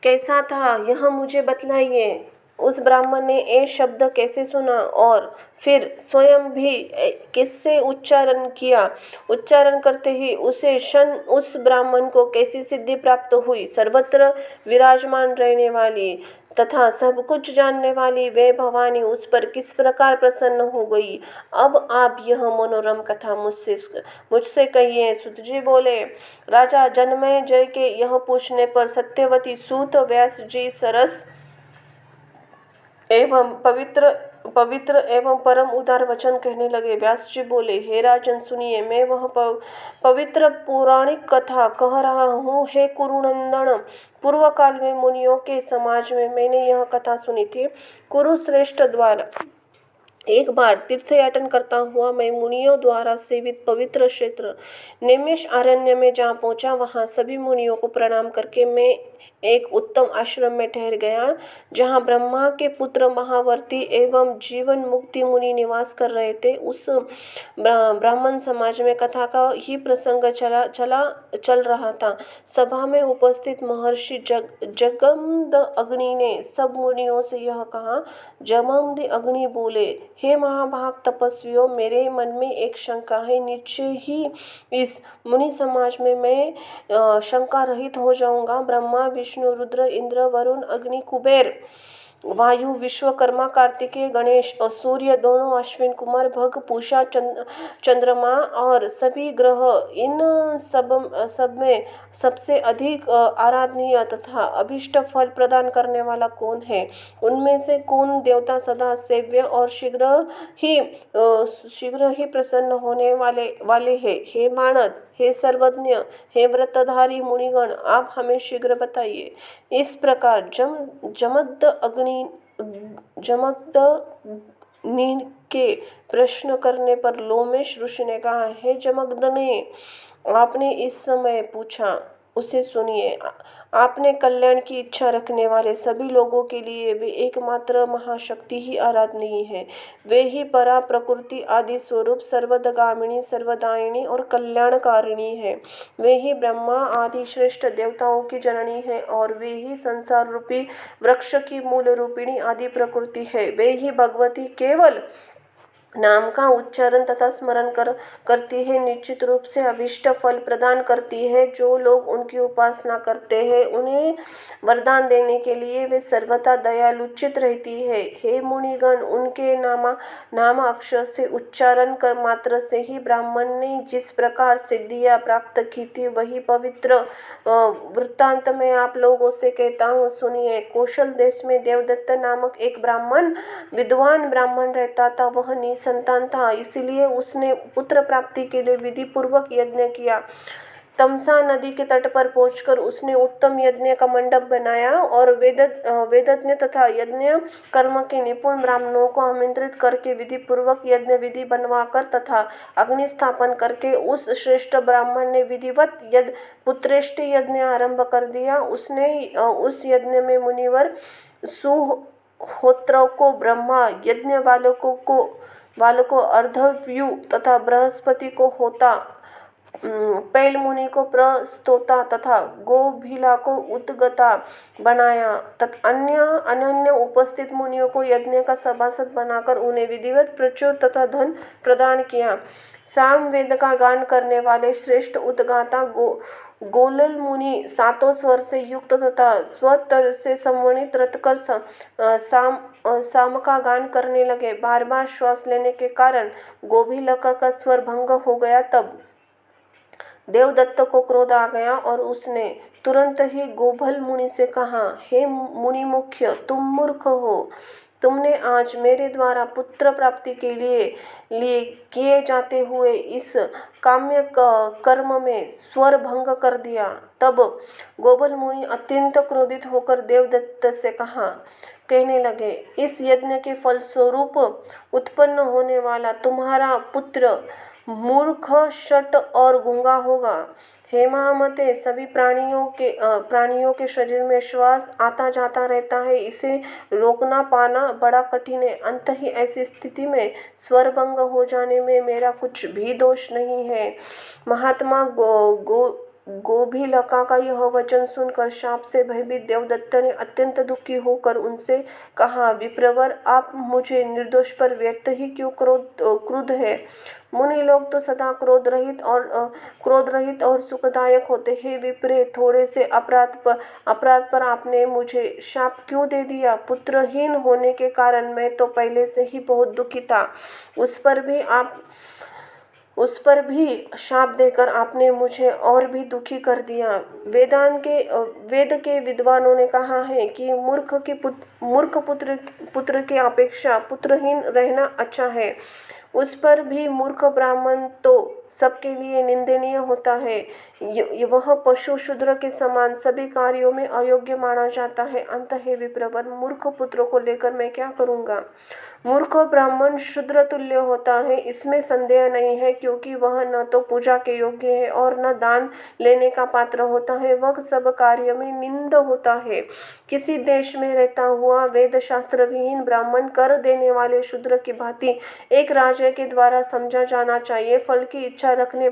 कैसा था, यह मुझे बतलाइए। उस ब्राह्मण ने ये शब्द कैसे सुना और फिर स्वयं भी किससे उच्चारण किया, उच्चारण करते ही उसे उस ब्राह्मण को कैसी सिद्धि प्राप्त हुई। सर्वत्र विराजमान रहने वाली तथा सब कुछ जानने वाली वे भवानी उस पर किस प्रकार प्रसन्न हो गई। अब आप यह मनोरम कथा मुझसे कहिए। सुत जी बोले, राजा जनमेजय जय के यह पूछने पर सत्यवती सूत व्यास जी सरस एवं पवित्र एवं परम उदार वचन कहने लगे। व्यास जी बोले, हे राजन सुनिए, मैं वह पवित्र पौराणिक कथा कह रहा हूँ। हे कुरुनंदन, पूर्व काल में मुनियों के समाज में मैंने यह कथा सुनी थी। कुरुश्रेष्ठ द्वारा एक बार तीर्थयाटन करता हुआ मैं मुनियों द्वारा सेवित पवित्र क्षेत्र निमिष अरण्य में जहाँ पहुँचा, वहाँ सभी मुनियों को प्रणाम करके मैं एक उत्तम आश्रम में ठहर गया, जहाँ ब्रह्मा के पुत्र महावर्ती एवं जीवन मुक्ति मुनि निवास कर रहे थे। उस ब्राह्मण समाज में कथा का ही प्रसंग चल रहा था। सभा में उपस्थित महर्षि जगमद अग्नि ने सब मुनियों से यह कहा। जमदग्नि अग्नि बोले, हे महाभाग तपस्वियों, मेरे मन में एक शंका है। निश्चय ही इस मुनि समाज में मैं शंका रहित हो जाऊंगा। ब्रह्मा विष्णु रुद्र इंद्र वरुण अग्नि कुबेर वायु विश्वकर्मा कार्तिकेय गणेश और सूर्य दोनों अश्विन कुमार भग पूषा चंद्रमा और सभी ग्रह, इन सब में सबसे अधिक आराधनीय तथा अभिष्ट फल प्रदान करने वाला कौन है? उनमें से कौन देवता सदा सेव्य और शीघ्र ही प्रसन्न होने वाले हैं? हे मानद, हे सर्वज्ञ, हे व्रतधारी मुनिगण, आप हमें शीघ्र बताइए। इस प्रकार जमदग्नि के प्रश्न करने पर लोमेश ऋषि ने कहा, हे जमदग्नि, आपने इस समय पूछा उसे सुनिए। आपने कल्याण की इच्छा रखने वाले सभी लोगों के लिए वे एकमात्र महाशक्ति ही आराधनीय है। वे ही परा प्रकृति आदि स्वरूप सर्वदगामिनी सर्वदायिनी और कल्याणकारिणी है। वे ही ब्रह्मा आदि श्रेष्ठ देवताओं की जननी है और वे ही संसार रूपी वृक्ष की मूल रूपिणी आदि प्रकृति है। वे ही भगवती केवल नाम का उच्चारण तथा स्मरण करती है, निश्चित रूप से अभिष्ट फल प्रदान करती है। जो लोग उनकी उपासना करते हैं, उन्हें वरदान देने के लिए वे सर्वथा दयालुचित रहती है। हे मुनिगण, उनके नाम अक्षर से उच्चारण कर मात्र से ही ब्राह्मण ने जिस प्रकार सिद्धियां प्राप्त की थी, वही पवित्र वृत्तांत में आप लोगों से कहता हूँ, सुनिए। कौशल देश में देवदत्त नामक एक विद्वान ब्राह्मण रहता था। वह निसंतान था, इसलिए उसने पुत्र प्राप्ति के लिए विधि पूर्वक यज्ञ किया। तमसा नदी के तट पर पहुंचकर उसने उत्तम यज्ञ का मंडप बनाया और वेदज्ञ तथा यज्ञ कर्म के निपुण ब्राह्मणों को आमंत्रित करके विधि पूर्वक यज्ञ विधि बनवाकर तथा अग्नि स्थापन करके उस श्रेष्ठ ब्राह्मण ने विधिवत पुत्रेष्टि यज्ञ आरंभ कर दिया। उसने उस यज्ञ में मुनिवर सुहोत्रों को ब्रह्मा, यज्ञ वालों को अर्धव्यु तथा बृहस्पति को होता, पैल मुनि को प्रस्तोता तथा गोभिला को उद्गता बनाया। अन्य उपस्थित मुनियों को यज्ञ का सभासद बनाकर उन्हें विधिवत प्रचुर तथा धन प्रदान किया। साम वेद का गान करने वाले श्रेष्ठ उद्गाता गोलल मुनि सातों स्वर से युक्त तथा स्वतर से संवर्णित रटकर साम का गान करने लगे। बार बार श्वास लेने के कारण गोभिलक का स्वर भंग हो गया। तब देवदत्त को क्रोध आ गया और उसने तुरंत ही गोभल मुनि से कहा, हे मुनि मुख्य, तुम मूर्ख हो। तुमने आज मेरे द्वारा पुत्र प्राप्ति के लिए किए जाते हुए इस काम्य कर्म में स्वर भंग कर दिया। तब गोभल मुनि अत्यंत क्रोधित होकर देवदत्त से कहने लगे, इस यज्ञ के फल स्वरूप उत्पन्न होने वाला तुम्हारा पुत्र मूर्ख, शठ और गूंगा होगा। हे महामते, सभी प्राणियों के शरीर में श्वास आता जाता रहता है, इसे रोकना पाना बड़ा कठिन है। अंत ही ऐसी स्थिति में स्वरभंग हो जाने में मेरा कुछ भी दोष नहीं है। महात्मा गोभिलका का यह वचन सुनकर शाप से भयभीत देवदत्त ने अत्यंत दुखी होकर उनसे कहा, विप्रवर, आप मुझे निर्दोष पर व्यक्त ही क्यों क्रुद्ध है? मुनि लोग तो सदा क्रोध रहित और सुखदायक होते हैं। विप्रे, थोड़े से अपराध पर आपने मुझे शाप क्यों दे दिया? पुत्रहीन होने के कारण मैं तो पहले से ही बहुत दुखी था, उस पर भी शाप देकर आपने मुझे और भी दुखी कर दिया। वेद के विद्वानों ने कहा है कि मूर्ख पुत्र की अपेक्षा पुत्रहीन रहना अच्छा है। उस पर भी मूर्ख ब्राह्मण तो सबके लिए निंदनीय होता है। वह पशु शूद्र के समान सभी कार्यों में अयोग्य माना जाता है। अंत है विप्रवर, मूर्ख पुत्र को लेकर मैं क्या करूंगा? मूर्ख ब्राह्मण शूद्र तुल्य होता है, इसमें संदेह नहीं है, क्योंकि वह न तो पूजा के योग्य है और न दान लेने का पात्र होता है। वह सब कार्य में निंद होता है। किसी देश में रहता हुआ वेद शास्त्र विहीन ब्राह्मण कर देने वाले शूद्र की भांति एक राजा के द्वारा समझा जाना चाहिए। फल की इच्छा रखने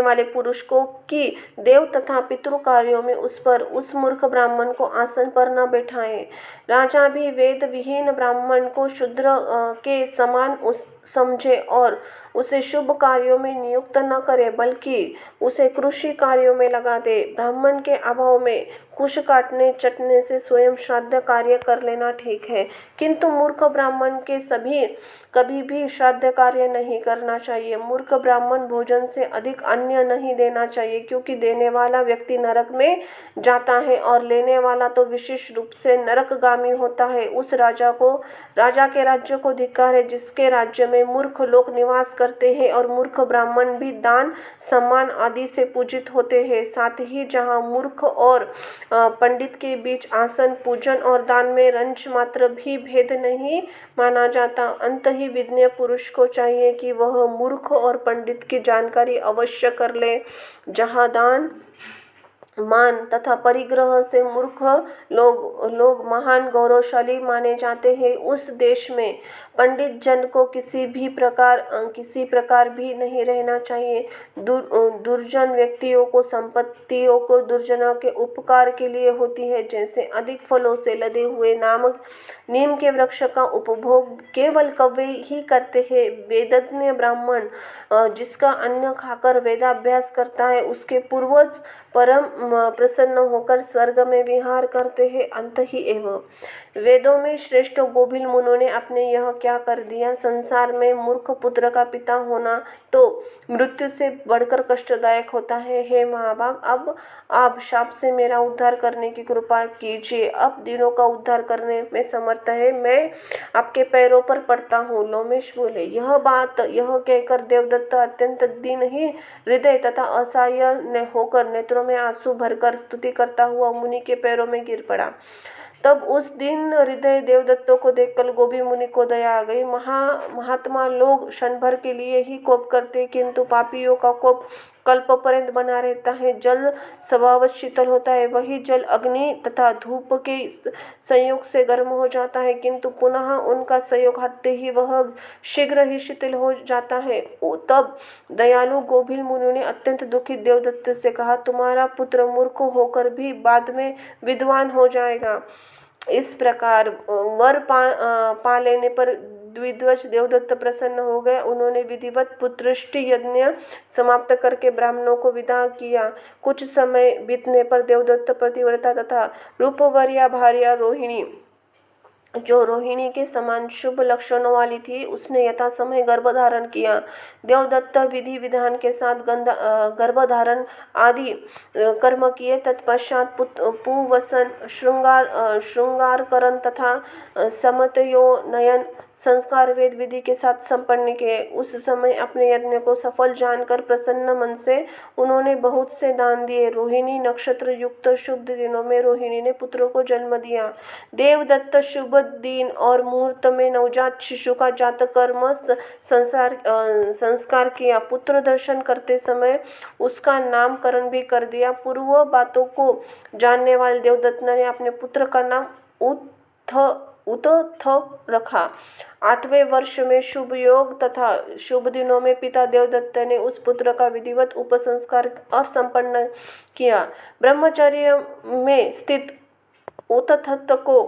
वाले पुरुष को कि देव तथा पितृ कार्यों में उस मूर्ख ब्राह्मण को आसन पर न बैठाएं। राजा भी वेद विहीन ब्राह्मण को शूद्र के समान समझे और उसे शुभ कार्यों में नियुक्त न करे, बल्कि उसे कृषि कार्यों में लगा दे। ब्राह्मण के अभाव में कुश काटने चटने से स्वयं श्राद्ध कार्य कर लेना ठीक है, किंतु मूर्ख ब्राह्मण के कभी भी श्राद्ध कार्य नहीं करना चाहिए। मूर्ख ब्राह्मण भोजन से अधिक अन्न नहीं देना चाहिए, क्योंकि देने वाला व्यक्ति नरक में जाता है और लेने वाला तो विशेष रूप से नरकगामी होता है। उस राजा के राज्य को धिक्कार है जिसके राज्य में मूर्ख लोग निवास करते हैं और मूर्ख ब्राह्मण भी दान सम्मान आदि से पूजित होते हैं। साथ ही जहाँ मूर्ख और पंडित के बीच आसन पूजन और दान में रंच मात्र भी भेद नहीं माना जाता। अंत ही विज्ञ पुरुष को चाहिए कि वह मूर्ख और पंडित की जानकारी अवश्य कर ले। जहाँ दान मान तथा परिग्रह से मूर्ख लोग महान गौरवशाली माने जाते हैं, उस देश में पंडित जन को किसी प्रकार भी नहीं रहना चाहिए। दुर्जन व्यक्तियों को संपत्तियों को दुर्जनों के उपकार के लिए होती है। जैसे अधिक फलों से लदे हुए नीम के वृक्ष का उपभोग केवल कौवे ही करते हैं। वेदज्ञ ब्राह्मण जिसका अन्न खाकर वेदाभ्यास करता है, उसके पूर्वज परम प्रसन्न होकर स्वर्ग में विहार करते हैं। अंत ही एवं वेदों में श्रेष्ठ गोभिल मुनों ने आपने यह क्या कर दिया? संसार में मूर्ख पुत्र का पिता होना तो मृत्यु से बढ़कर कष्टदायक होता है। हे महाभाग, अब आप शाप से मेरा उद्धार करने की कृपा कीजिए। अब दिनों का उद्धार करने में समर्थ है, मैं आपके पैरों पर पड़ता हूँ। लोमेश बोले। यह कहकर देवदत्त अत्यंत दीनहीन हृदय तथा असहाय होकर नेत्रों में आंसू भरकर स्तुति करता हुआ मुनि के पैरों में गिर पड़ा। तब उस दिन हृदय देवदत्तों को देखकर गोभी मुनि को दया आ गई। महात्मा लोग क्षण भर के लिए ही कोप करते, किंतु पापियों का कोप कल्प पर्यंत बना रहता है। जल स्वभावतः शीतल होता है, वही जल अग्नि तथा धूप के संयोग से गर्म हो जाता है, किंतु पुनः उनका संयोग हटते ही वह शीघ्र ही शीतल हो जाता है। तब दयालु गोभिल मुनि ने अत्यंत दुखित देवदत्त से कहा, तुम्हारा पुत्र मूर्ख होकर भी बाद में विद्वान हो जाएगा। इस प्रकार वर पा लेने पर द्विध्वज देवदत्त प्रसन्न हो गए। उन्होंने विधिवत पुत्रष्टि यज्ञ समाप्त करके ब्राह्मणों को विदा किया। कुछ समय बीतने पर देवदत्त पतिव्रता तथा रूपवर्या भार्या रोहिणी, जो रोहिणी के समान शुभ लक्षणों वाली थी, उसने यथासमय गर्भधारण किया। देवदत्त विधि विधान के साथ गर्भधारण आदि कर्म किए। तत्पश्चात पुवसन श्रृंगारकरण तथा समतयोनयन संस्कार वेद विधि के साथ संपन्न किए। उस समय अपने यज्ञ को सफल जानकर प्रसन्न मन से उन्होंने बहुत से दान दिए। रोहिणी नक्षत्र युक्त शुभ दिनों में रोहिणी ने पुत्रों को जन्म दिया। देवदत्त शुभ दिन और मुहूर्त में नवजात शिशु का जातकर्म संस्कार किया। पुत्र दर्शन करते समय उसका नामकरण भी कर दिया। पूर्व बातों को जानने वाले देवदत्त ने अपने पुत्र का नाम उतथक रखा। 8वें वर्ष में शुभ योग तथा शुभ दिनों में पिता देवदत्त ने उस पुत्र का विधिवत उपसंस्कार और संपन्न किया। ब्रह्मचर्य में स्थित उतथत को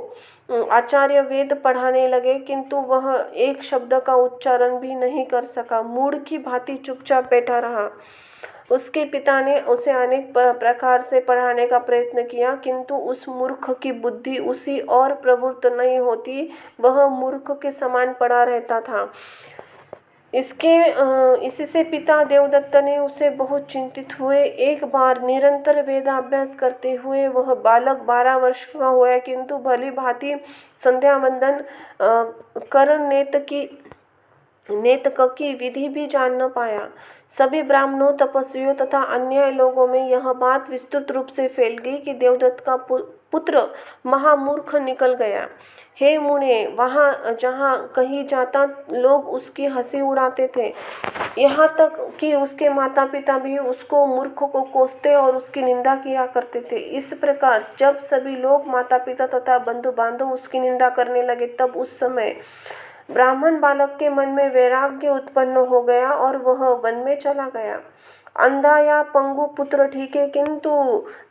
आचार्य वेद पढ़ाने लगे, किंतु वह एक शब्द का उच्चारण भी नहीं कर सका। मूढ़ की भांति चुपचाप बैठा रहा। उसके पिता ने उसे अनेक प्रकार से पढ़ाने का प्रयत्न किया, किंतु उस मूर्ख की बुद्धि उसी और प्रवृत्त नहीं होती, वह मूर्ख के समान पड़ा रहता था। इससे पिता देवदत्त ने उसे बहुत चिंतित हुए। एक बार निरंतर वेदाभ्यास करते हुए वह बालक 12 वर्ष का हुआ, किंतु भली भांति संध्या वंदन कर नेतक की विधि भी जान न पाया। सभी ब्राह्मणों, तपस्वियों तथा अन्य लोगों में यह बात विस्तृत रूप से फैल गई कि देवदत्त का पुत्र महामूर्ख निकल गया। हे मुने, वहाँ जहाँ कहीं जाता लोग उसकी हंसी उड़ाते थे, यहाँ तक कि उसके माता पिता भी उसको मूर्ख को कोसते और उसकी निंदा किया करते थे। इस प्रकार जब सभी लोग, माता पिता तथा बंधु बांधव उसकी निंदा करने लगे, तब उस समय ब्राह्मण बालक के मन में वैराग्य उत्पन्न हो गया और वह वन में चला गया। अंधा या पंगु पुत्र ठीक है, किंतु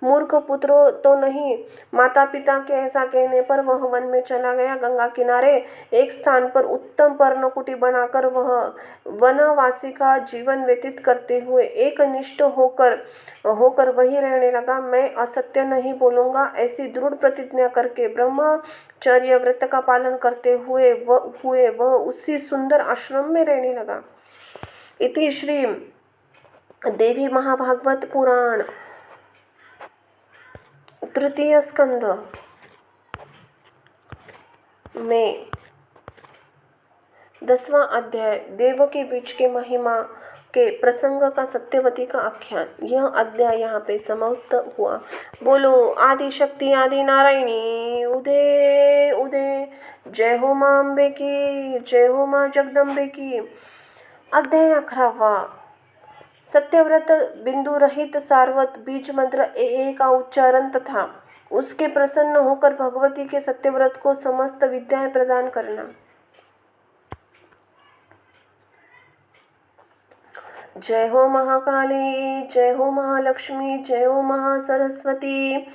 मूर्ख पुत्र तो नहीं। माता पिता के ऐसा कहने पर वह वन में चला गया। गंगा किनारे एक स्थान पर उत्तम पर्णकुटी बनाकर वह वनवासी का जीवन व्यतीत करते हुए एकनिष्ठ होकर वही रहने लगा। मैं असत्य नहीं बोलूंगा, ऐसी दृढ़ प्रतिज्ञा करके ब्रह्मचर्य व्रत का पालन करते हुए वह उसी सुंदर आश्रम में रहने लगा। इति श्री देवी महाभागवत पुराण तृतीय स्कंद में 10वां अध्याय देवों के बीच के महिमा के प्रसंग का सत्यवती का आख्यान। यह अध्याय यहाँ पे समाप्त हुआ। बोलो आदि शक्ति आदि नारायणी उदय उदय। जय हो मां अम्बे की, जय हो मां जगदम्बे की। अध्याय 11वां सत्यव्रत बिंदु रहित सारवत बीज मंत्र ए का उच्चारण तथा उसके प्रसन्न होकर भगवती के सत्यव्रत को समस्त विद्याएं प्रदान करना। जय हो महाकाली, जय हो महालक्ष्मी, जय हो महासरस्वती,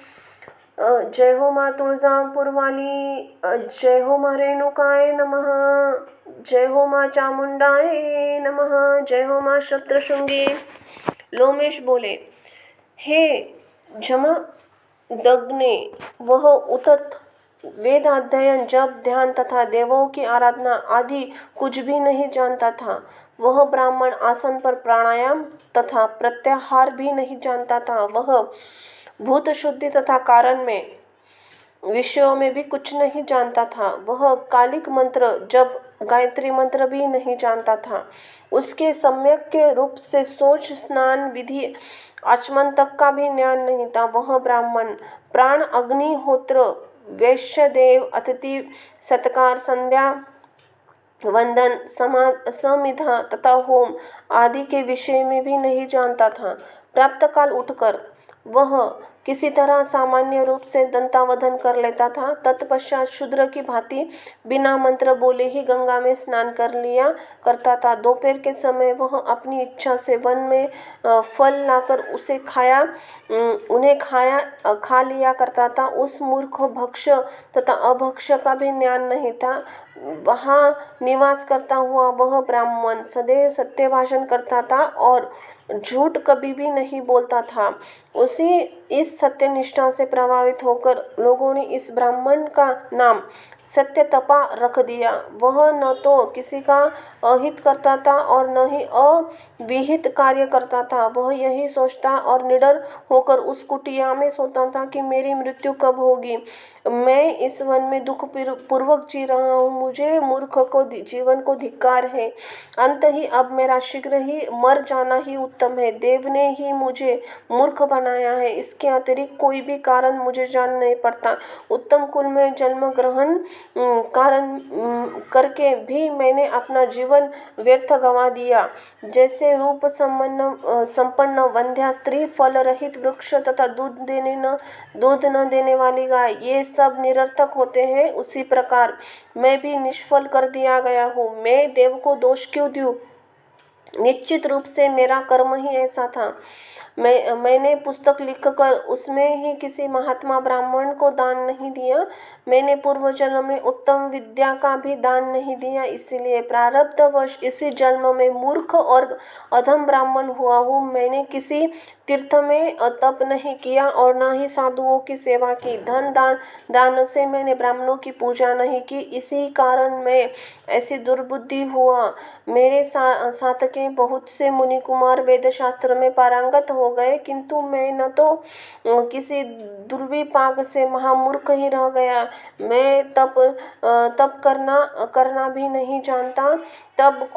जय हो माँ तुळजापुर वाली, जय हो माँ रेणुकाय नमः, जय हो माँ चामुंडाय नमः, जय हो माँ सप्तशृंगी। लोमेश बोले, हे जमदग्ने, वह उतत वेद अध्ययन, जप, ध्यान तथा देवों की आराधना आदि कुछ भी नहीं जानता था। वह ब्राह्मण आसन पर प्राणायाम तथा प्रत्याहार भी नहीं जानता था। वह भूत शुद्धि तथा कारण में विषयों में भी कुछ नहीं जानता था। वह कालिक मंत्र, जब गायत्री मंत्र भी नहीं जानता था। उसके सम्यक के रूप से सोच, स्नान विधि, आचमन तक का भी ज्ञान नहीं था। वह ब्राह्मण प्राण, अग्निहोत्र, वैश्यदेव, अतिथि सत्कार, संध्या वंदन, समिधा तथा होम आदि के विषय में भी नहीं जानता था। प्राप्त काल उठकर वह किसी तरह सामान्य रूप से दंतावधन कर लेता था। तत्पश्चात शूद्र की भांति बिना मंत्र बोले ही गंगा में स्नान कर लिया करता था। दोपहर के समय वह अपनी इच्छा से वन में फल लाकर उन्हें खा लिया करता था। उस मूर्ख भक्ष तथा अभक्ष का भी ज्ञान नहीं था। वहाँ निवास करता हुआ वह ब्राह्मण सदैव सत्य भाषण करता था और झूठ कभी भी नहीं बोलता था। इस सत्यनिष्ठा से प्रभावित होकर लोगों ने इस ब्राह्मण का नाम सत्यतपा रख दिया। वह न तो किसी का अहित करता था और न ही अविहित कार्य करता था। वह यही सोचता और निडर होकर उस कुटिया में सोता था कि मेरी मृत्यु कब होगी। मैं इस वन में दुख पूर्वक जी रहा हूँ, मुझे मूर्ख को जीवन को धिक्कार है। अंत ही अब मेरा शीघ्र ही मर जाना ही उत्तम है। देव ने ही मुझे मूर्ख बनाया है, इसके अतिरिक्त कोई भी कारण मुझे जान नहीं पड़ता। उत्तम कुल में जन्म ग्रहण करके भी मैंने अपना जीवन व्यर्थ गंवा दिया। जैसे रूप संपन्न वंध्या स्त्री, फल रहित वृक्ष तथा दूध न देने वाली गाय, ये सब निरर्थक होते हैं, उसी प्रकार मैं भी निष्फल कर दिया गया हूँ। मैं देव को दोष क्यों दूं? निश्चित रूप से मेरा कर्म ही ऐसा था। मैंने पुस्तक लिखकर उसमें ही किसी महात्मा ब्राह्मण को दान नहीं दिया। मैंने पूर्व जन्म में उत्तम विद्या का भी दान नहीं दिया, इसलिए प्रारब्धवश इसी जन्म में मूर्ख और अधम ब्राह्मण हुआ हूँ। मैंने किसी तीर्थ में तप नहीं किया और न ही साधुओं की सेवा की। दान से मैंने ब्राह्मणों की पूजा नहीं की, इसी कारण मैं ऐसी दुर्बुद्धि हुआ। मेरे साथ के बहुत से मुनि कुमार वेद शास्त्र में पारंगत हो गए, किंतु मैं न तो किसी दुर्विपाक से महामूर्ख ही रह गया। मैं तप करना भी नहीं जानता। तब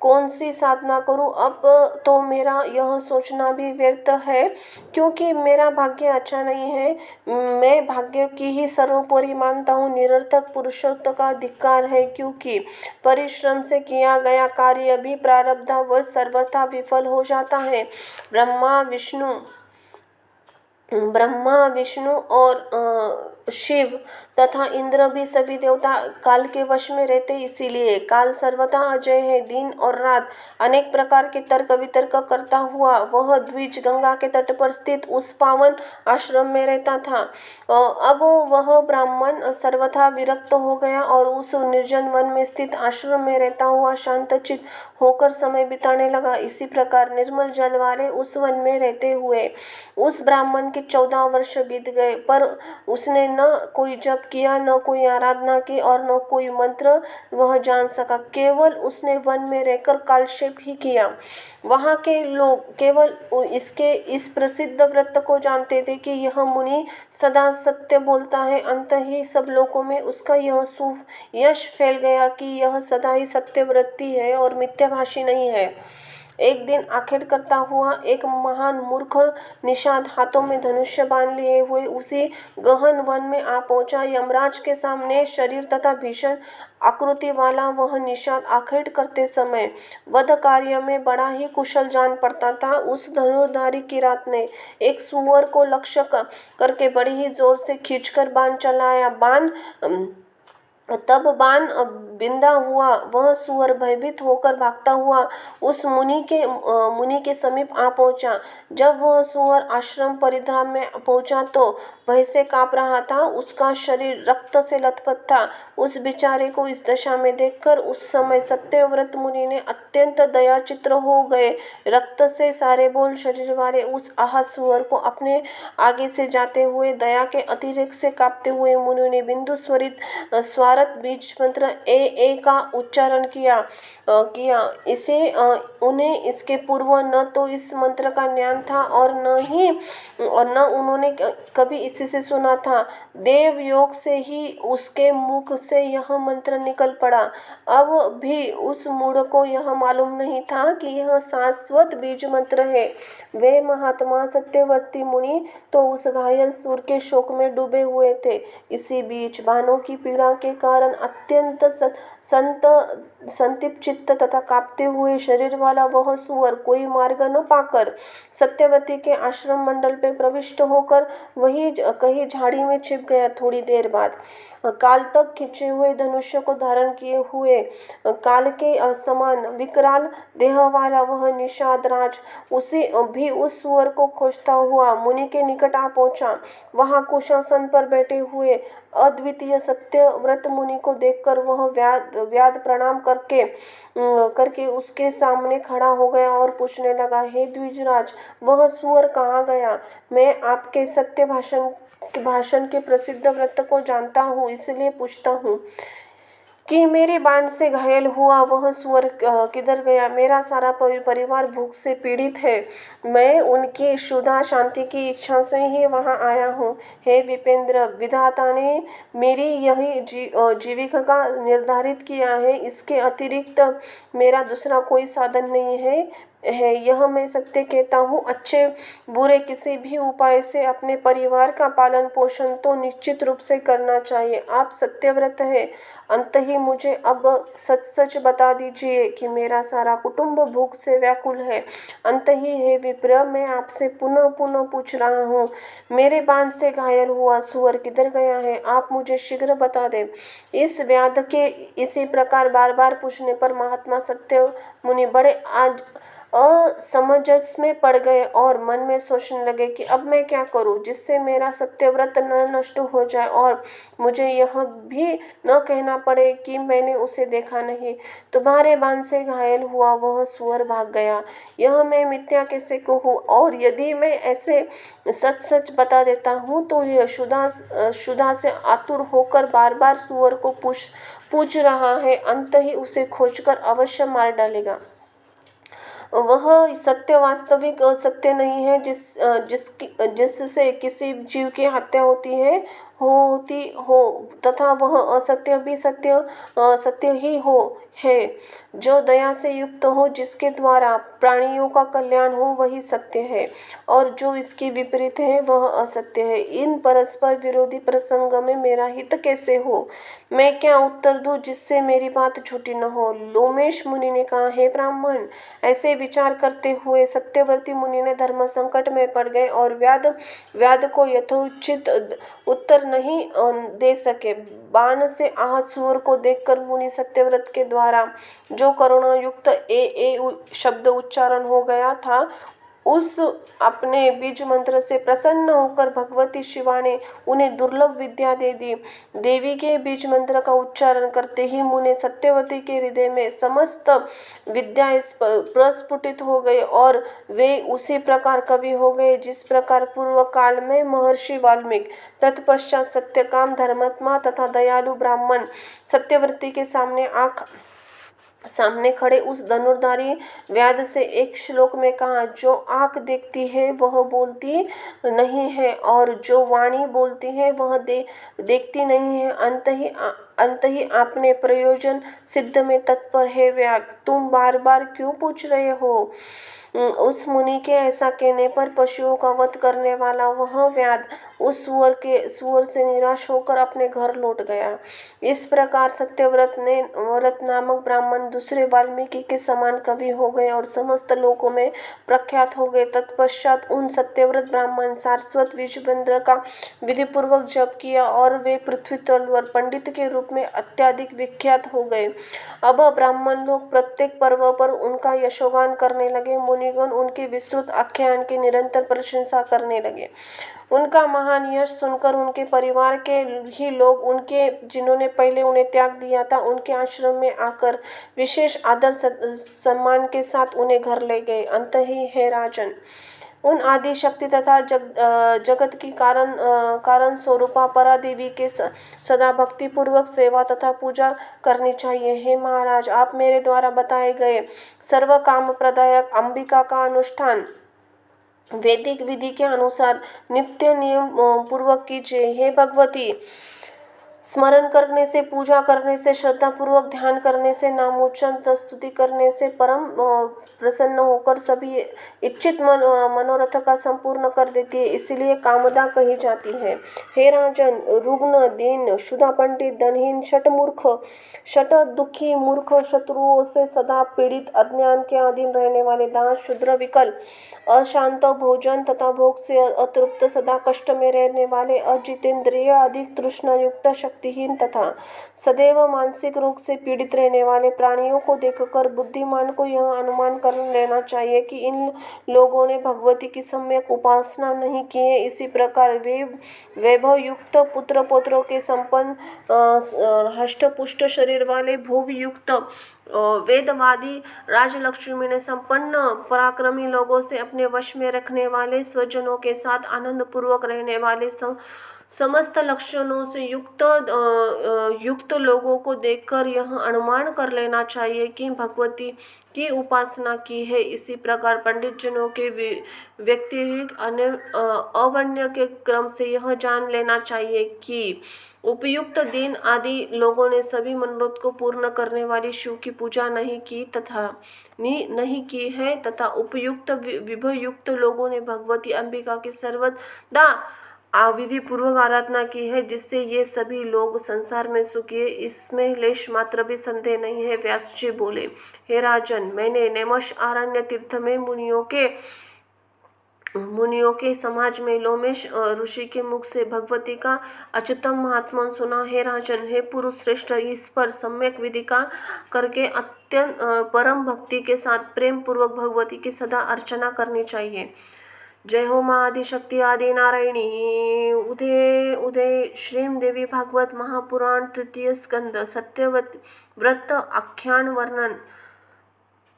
कौन सी साधना करूं? अब तो मेरा यह सोचना भी व्यर्थ है, क्योंकि मेरा भाग्य अच्छा नहीं है। मैं भाग्य की ही सर्वोपरि मानता हूँ। निरर्थक पुरुषार्थ का धिक्कार है, क्योंकि परिश्रम से किया गया कार्य भी प्रारब्धवश सर्वथा विफल हो जाता है। ब्रह्मा विष्णु और शिव तथा इंद्र भी सभी देवता काल के वश में रहते, इसीलिए काल सर्वथा अजय है। दिन और रात अनेक प्रकार के तर्क वितर्क करता हुआ वह द्विज गंगा के तट पर स्थित उस पावन आश्रम में रहता था। अब वह ब्राह्मण सर्वथा विरक्त हो गया और उस निर्जन वन में स्थित आश्रम में रहता हुआ शांतचित्त होकर समय बिताने लगा। इसी प्रकार निर्मल जल वाले उस वन में रहते हुए उस ब्राह्मण के 14 वर्ष बीत गए, पर उसने न कोई जप किया, न कोई आराधना की और न कोई मंत्र वह जान सका। केवल उसने वन में रहकर कालक्षेप ही किया। वहाँ के लोग केवल इस प्रसिद्ध व्रत को जानते थे कि यह मुनि सदा सत्य बोलता है। अंत ही सब लोगों में उसका यह यश फैल गया कि यह सदा ही सत्यव्रती है और मिथ्याभाषी नहीं है। एक दिन आखेट करता हुआ एक महान मूर्ख निषाद हाथों में धनुष्य बाण लिए हुए उसी गहन वन में आ पहुंचा। यमराज के सामने शरीर तथा भीषण आकृति वाला वह निषाद आखेट करते समय वध कार्य में बड़ा ही कुशल जान पड़ता था। उस धनुर्धारी किरात ने एक सुअर को लक्ष्य करके बड़ी ही जोर से खींचकर बाण चलाया। तब बाण बिंदा हुआ। वह सुअर भयभीत होकर भागता हुआ उस मुनि के समीप आ पहुंचा। जब वह सुअर आश्रम परिधान में पहुंचा तो भय से कांप रहा था। उसका शरीर रक्त से लथपथ था। उस बेचारे को इस दशा में देखकर उस समय सत्यव्रत मुनि ने अत्यंत दयाचित्र हो गए। रक्त से सारे बोल शरीर वाले उस आहत सुअर को अपने आगे से जाते हुए दया के अतिरेक से कांपते हुए मुनि ने बिंदु स्वारत बीज मंत्र ए का उच्चारण किया। उन्हें इसके पूर्व न तो इस मंत्र का ज्ञान था और न उन्होंने कभी इसी से सुना था। देव योग से ही उसके मुख से यह मंत्र निकल पड़ा। अब भी उस मूढ़ को यह मालूम नहीं था कि यह शाश्वत बीज मंत्र है। वे महात्मा सत्यवती मुनि तो उस घायल सूर के शोक में डूबे हुए थे। इसी बीच बाणों की पीड़ा के कारण अत्यंत संतप्त चित्त तथा कांपते हुए शरीर वाला वह सुअर कोई मार्ग न पाकर सत्यवती के आश्रम मंडल पे प्रविष्ट होकर वही कहीं झाड़ी में छिप गया। थोड़ी देर बाद काल तक खिंचे हुए धनुष्य को धारण किए हुए काल के समान विकराल देह वाला वह निषाद राज उस सुअर को खोजता हुआ मुनि के निकट आ पहुंचा। वहां कुशासन पर बैठे हुए अद्वितीय सत्यव्रत मुनि को देखकर वह व्याध प्रणाम करके उसके सामने खड़ा हो गया और पूछने लगा, हे द्विजराज, वह सुअर कहाँ गया? मैं आपके सत्य भाषण के प्रसिद्ध व्रत को जानता हूँ, इसलिए पूछता हूँ। कि मेरे बाण से घायल हुआ वह सुअर किधर गया। मेरा सारा परिवार भूख से पीड़ित है। मैं उनकी क्षुधा शांति की इच्छा से ही वहां आया हूँ। हे विपेंद्र, विधाता ने मेरी यही जीविका का निर्धारित किया है। इसके अतिरिक्त मेरा दूसरा कोई साधन नहीं है यह मैं सत्य कहता हूँ। अच्छे बुरे किसी भी उपाय से अपने परिवार का पालन पोषण तो निश्चित रूप से करना चाहिए। आप सत्यव्रत है, अंत ही मुझे अब सच सच बता दीजिए कि मेरा सारा कुटुंब भूख से व्याकुल है। अंत ही है विप्र, मैं आपसे पुनः पुनः पूछ रहा हूँ, मेरे बाण से घायल हुआ सुअर किधर गया है? आप मुझे शीघ्र बता दें। इस व्याध के इसी प्रकार बार बार पूछने पर महात्मा सत्य मुनि बड़े आज असमंजस में पड़ गए और मन में सोचने लगे कि अब मैं क्या करूं जिससे मेरा सत्यव्रत न नष्ट हो जाए और मुझे यह भी न कहना पड़े कि मैंने उसे देखा नहीं। तुम्हारे बाण से घायल हुआ वह सुअर भाग गया, यह मैं मिथ्या कैसे कहूँ? और यदि मैं ऐसे सच सच बता देता हूँ तो यह क्षुधा से आतुर होकर बार बार सुअर को पूछ रहा है, अंत ही उसे खोजकर अवश्य मार डालेगा। वह सत्य वास्तविक सत्य नहीं है जिससे किसी जीव की हत्या होती हो तथा वह असत्य भी सत्य ही है। जो दया से युक्त हो, जिसके द्वारा प्राणियों का कल्याण हो, वही सत्य है और जो इसके विपरीत है वह असत्य है। इन परस्पर विरोधी प्रसंग में मेरा हित कैसे हो? मैं क्या उत्तर दूं जिससे मेरी बात झूठी न हो? लोमेश मुनि ने कहा, हे ब्राह्मण, ऐसे विचार करते हुए सत्यवर्ती मुनि ने धर्म संकट में पड़ गए और व्याध को यथोचित उत्तर नहीं दे सके। बाण से आहत सुअर को देखकर मुनि सत्यव्रत के द्वारा जो करुणा युक्त ए शब्द उच्चारण हो गया था, उस अपने बीज मंत्र से प्रसन्न होकर भगवती शिवा ने उन्हें दुर्लभ विद्या दे दी। देवी के बीज मंत्र का उच्चारण करते ही मुनि सत्यवती के हृदय में समस्त विद्या प्रस्फुटित हो गई और वे उसी प्रकार कवि हो गए जिस प्रकार पूर्व काल में महर्षि वाल्मीकि, तत्पश्चात सत्यकाम धर्मात्मा तथा दयालु ब्राह्मण सत्यवती के सामने खड़े उस धनुर्धारी व्याध से एक श्लोक में कहा, जो आंख देखती है वह बोलती नहीं है और जो वाणी बोलती है वह देखती नहीं है। अंत ही आपने प्रयोजन सिद्ध में तत्पर है व्याध, तुम बार बार क्यों पूछ रहे हो? उस मुनि के ऐसा कहने पर पशुओं का वध करने वाला वह व्याध उस सुअर से निराश होकर अपने घर लौट गया। इस प्रकार सत्यव्रत नामक ब्राह्मण दूसरे वाल्मीकि के समान कवि हो गए और समस्त लोकों में प्रख्यात हो गए। तत्पश्चात उन सत्यव्रत ब्राह्मण सारस्वत विजयेंद्र का विधिपूर्वक जप किया और वे पृथ्वी तल पर पंडित के रूप में अत्यधिक विख्यात हो गए। अब ब्राह्मण लोग प्रत्येक पर्व पर उनका यशोगान करने लगे। मुनिगण उनके विस्तृत आख्यान की निरंतर प्रशंसा करने लगे। उनका महान यश सुनकर उनके परिवार के ही लोग जिन्होंने पहले उन्हें त्याग दिया था, उनके आश्रम में आकर विशेष आदर सम्मान के साथ उन्हें घर ले गए। अंत ही है राजन, उन आदि शक्ति तथा जगत की कारण स्वरूपा परादेवी के सदा भक्ति पूर्वक सेवा तथा पूजा करनी चाहिए। हे महाराज, आप मेरे द्वारा बताए गए सर्व काम प्रदायक अंबिका का अनुष्ठान वैदिक विधि के अनुसार नित्य नियम पूर्वक कीजिए। हे भगवती, स्मरण करने से, पूजा करने से, श्रद्धा पूर्वक ध्यान करने से, नामोच्चारण स्तुति करने से परम प्रसन्न होकर सभी इच्छित मनोरथ का संपूर्ण कर देती है, इसलिए कामदा कही जाती है। हे राजन, रुग्ण, दीन, क्षुधा, पंडित, धनहीन, शठ दुखी, मूर्ख, शत्रुओं से सदा पीड़ित, अज्ञान के अधीन रहने वाले, दास, शूद्र, विकल, अशांत, भोजन तथा भोग से अतृप्त, सदा कष्ट में रहने वाले, अजितेंद्रिय, अधिक तृष्णा युक्त, शक्तिहीन तथा सदैव मानसिक रोग से पीड़ित रहने वाले प्राणियों को देखकर बुद्धिमान को यह अनुमान कर लेना चाहिए कि इन लोगों ने भगवती की सम्यक उपासना नहीं की है। इसी प्रकार वे वैभव युक्त, पुत्र पौत्रों के संपन्न, हष्ट पुष्ट शरीर वाले, भोग युक्त, वेदवादी राजलक्ष्मी ने संपन्न पराक्रमी लोगों से अपने वश में रखने वाले, स्वजनों के साथ आनंद पूर्वक रहने वाले, समस्त लक्षणों से युक्त लोगों को देखकर यह अनुमान कर लेना चाहिए कि भगवती की उपासना की है। इसी प्रकार पंडित जनों के व्यक्तिगत अवन्य के क्रम से यह जान लेना चाहिए कि उपयुक्त दिन आदि लोगों ने सभी मनोरथ को पूर्ण करने वाली शिव की पूजा नहीं की है तथा उपयुक्त विभयुक्त लोगों ने भगवती अंबिका की सर्वदा विधि पूर्वक आराधना की है, जिससे ये सभी लोग संसार में सुखी है, इसमें लेश मात्र भी संदेह नहीं है। व्यास जी बोले, हे राजन, मैंने नैमिष आरण्य तीर्थ में मुनियों के समाज में लोमेश ऋषि के मुख से भगवती का अच्युतम महात्मा सुना। हे राजन, हे पुरुष श्रेष्ठ, इस पर सम्यक विधि का करके अत्यंत परम भक्ति के साथ प्रेम पूर्वक भगवती की सदा अर्चना करनी चाहिए। जय हो माँ आदिशक्ति आदि नारायणी। उदय उदय श्रीम देवी भागवत महापुराण तृतीय स्कंद सत्यवत व्रत आख्यान वर्णन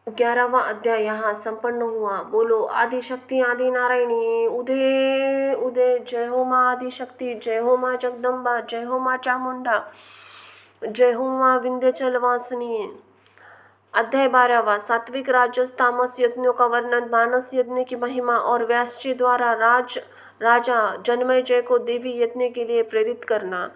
11वां अध्याय यहाँ संपन्न हुआ। बोलो आदिशक्ति आदि नारायणी। उदय उदय। जय हो माँ आदिशक्ति, जय हो माँ जगदम्बा, जय हो माँ चामुंडा, जय हो माँ विंध्याचल वासिनी। अध्याय 12वां सात्विक राजस तामस यज्ञों का वर्णन, मानस यज्ञ की महिमा और व्यास जी द्वारा राजा जन्मेजय को देवी यज्ञ के लिए प्रेरित करना।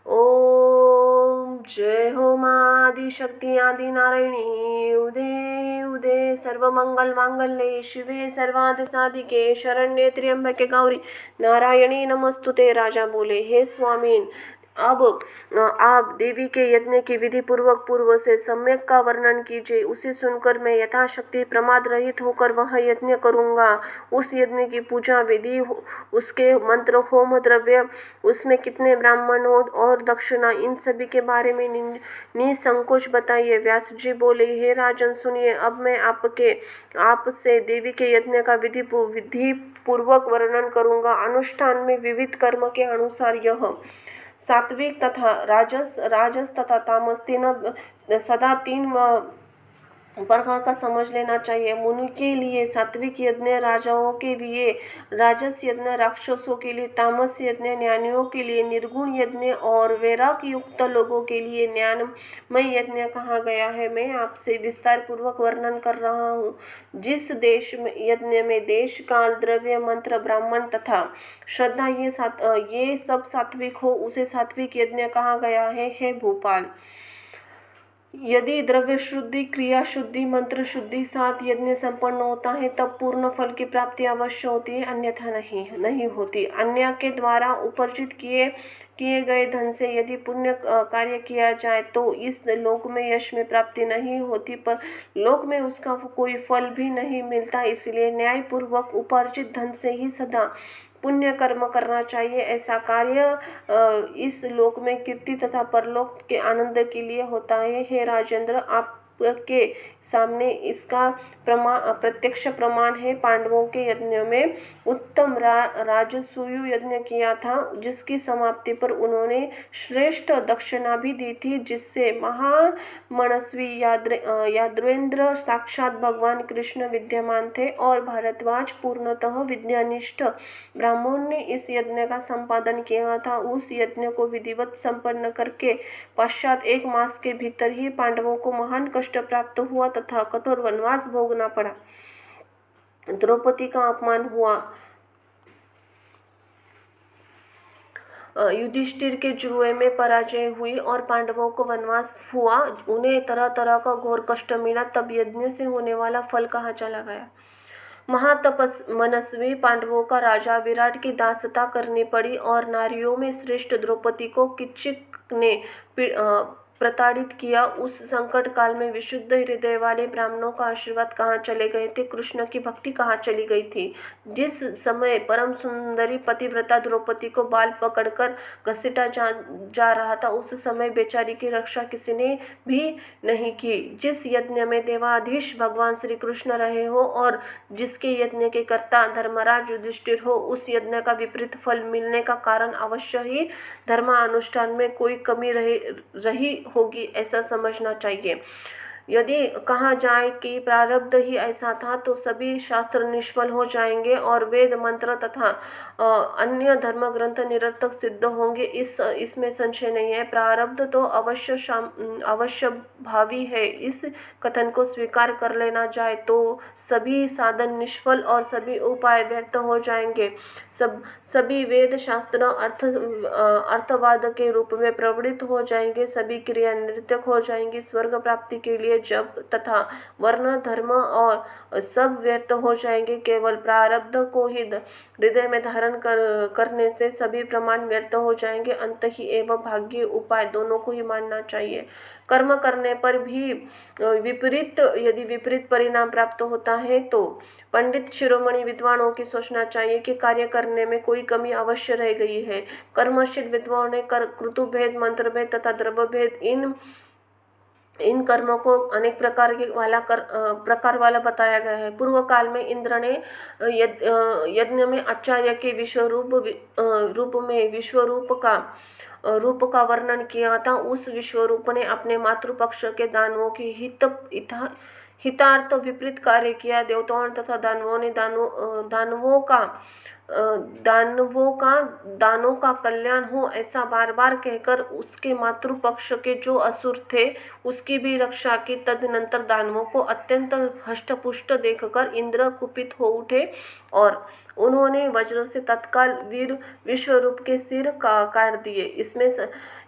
ओम जय हो माँ आदिशक्ति आदि नारायणी। उदय उदय। सर्वमंगल मांगल्ये शिवे सर्वार्थ साधिके शरण्ये त्र्यंबके गौरी नारायणी नमस्तुते। राजा बोले, हे स्वामीन, अब आप देवी के यज्ञ की विधि पूर्वक पूर्व से सम्यक का वर्णन कीजिए। उसे सुनकर मैं यथाशक्ति प्रमाद रहित होकर वह यज्ञ करूँगा। उस यज्ञ की पूजा विधि, उसके मंत्र, होम द्रव्य, उसमें कितने ब्राह्मण हो और दक्षिणा, इन सभी के बारे में निसंकोच बताइए। व्यास जी बोले, हे राजन, सुनिए, अब मैं आपसे देवी के यज्ञ का विधि पूर्वक वर्णन करूँगा। अनुष्ठान में विविध कर्म के अनुसार यह सात्विक तथा राजस तथा तामस सदा तीन प्रकार का समझ लेना चाहिए। मुनि के लिए सात्विक यज्ञ, राजाओं के लिए राजस यज्ञ, राक्षसों के लिए तामस यज्ञ, ज्ञानियों के लिए निर्गुण यज्ञ और वैराग युक्त लोगों के लिए ज्ञानमय यज्ञ कहा गया है। मैं आपसे विस्तार पूर्वक वर्णन कर रहा हूँ। जिस देश में यज्ञ में देश, काल, द्रव्य, मंत्र, ब्राह्मण तथा श्रद्धा ये सब सात्विक हो, उसे सात्विक यज्ञ कहा गया है। हे भूपाल, यदि द्रव्य शुद्धि, क्रिया शुद्धि, मंत्र शुद्धि साथ यज्ञ संपन्न होता है तब पूर्ण फल की प्राप्ति अवश्य होती है, अन्यथा नहीं होती। अन्य के द्वारा उपार्जित किए गए धन से यदि पुण्य कार्य किया जाए तो इस लोक में यश में प्राप्ति नहीं होती, पर लोक में उसका कोई फल भी नहीं मिलता। इसलिए न्यायपूर्वक उपार्जित धन से ही सदा पुण्य कर्म करना चाहिए। ऐसा कार्य इस लोक में कीर्ति तथा परलोक के आनंद के लिए होता है। हे राजेंद्र, आपके सामने इसका प्रत्यक्ष प्रमाण है। पांडवों के यज्ञ में उत्तम राजसूय यज्ञ किया था, जिसकी समाप्ति पर उन्होंने श्रेष्ठ दक्षिणा भी दी थी, जिससे महामनस्वी यादवेंद्र साक्षात भगवान कृष्ण विद्यमान थे और भारद्वाज पूर्णतः विद्यानिष्ठ ब्राह्मण ने इस यज्ञ का संपादन किया था। उस यज्ञ को विधिवत संपन्न करके पश्चात 1 मास के भीतर ही पांडवों को महान कष्ट प्राप्त हुआ तथा कठोर वनवास भोगना पड़ा। द्रौपदी का अपमान हुआ, युधिष्ठिर के जुए में पराजय हुई और पांडवों को वनवास हुआ। उन्हें तरह तरह का घोर कष्ट मिला। तब यज्ञ से होने वाला फल कहाँ चला गया। मनस्वी पांडवों का राजा विराट की दासता करनी पड़ी और नारियों में श्रेष्ठ द्रौपदी को किच्चक ने प्रताड़ित किया। उस संकट काल में विशुद्ध हृदय वाले ब्राह्मणों का आशीर्वाद कहाँ चले गए थे, कृष्ण की भक्ति कहाँ चली गई थी। जिस समय परम सुंदरी पतिव्रता द्रौपदी को बाल पकड़कर घसीटा जा रहा था, उस समय बेचारी की रक्षा किसी ने भी नहीं की। जिस यज्ञ में देवाधीश भगवान श्री कृष्ण रहे हो और जिसके यज्ञ के कर्ता धर्मराज युधिष्ठिर हो, उस यज्ञ का विपरीत फल मिलने का कारण अवश्य ही धर्मानुष्ठान में कोई कमी रही होगी, ऐसा समझना चाहिए। यदि कहा जाए कि प्रारब्ध ही ऐसा था तो सभी शास्त्र निष्फल हो जाएंगे और वेद मंत्र तथा अन्य धर्म ग्रंथ निरर्थक सिद्ध होंगे। इसमें संशय नहीं है। प्रारब्ध तो अवश्य भावी है। इस कथन को स्वीकार कर लेना जाए तो सभी साधन निष्फल और सभी उपाय व्यर्थ हो जाएंगे। सभी वेद शास्त्र अर्थवाद के रूप में प्रवृत्त हो जाएंगे। सभी क्रिया निरर्थक हो जाएंगी। स्वर्ग प्राप्ति के लिए जप तथा वर्ण धर्म और सब व्यर्थ हो जाएंगे। केवल प्रारब्ध को ही हृदय में धारण करने से सभी प्रमाण व्यर्थ हो जाएंगे। अंत ही एवं भाग्य उपाय दोनों को ही मानना चाहिए। कर्म करने पर भी यदि विपरीत परिणाम प्राप्त होता है तो पंडित शिरोमणि विद्वानों की सोचना चाहिए कि कार्य करने में कोई कमी अवश्य रह गई है। कर्मशील विद्वानों ने क्रतुभेद, मंत्रभेद तथा द्रव्यभेद इन कर्मों को अनेक प्रकार वाला बताया गया है। पूर्व काल में इंद्र ने यज्ञ में आचार्य के रूप का वर्णन किया था। उस विश्वरूप ने अपने मातृपक्ष के दानवों की हितार्थ विपरीत कार्य किया। देवताओं तथा दानवों ने दानों का कल्याण हो ऐसा बार बार कहकर उसके मातृपक्ष के जो असुर थे उसकी भी रक्षा की। तदनंतर दानवों को अत्यंत हष्टपुष्ट देखकर इंद्र कुपित हो उठे और उन्होंने वज्र से तत्काल वीर विश्वरूप के सिर काट दिए।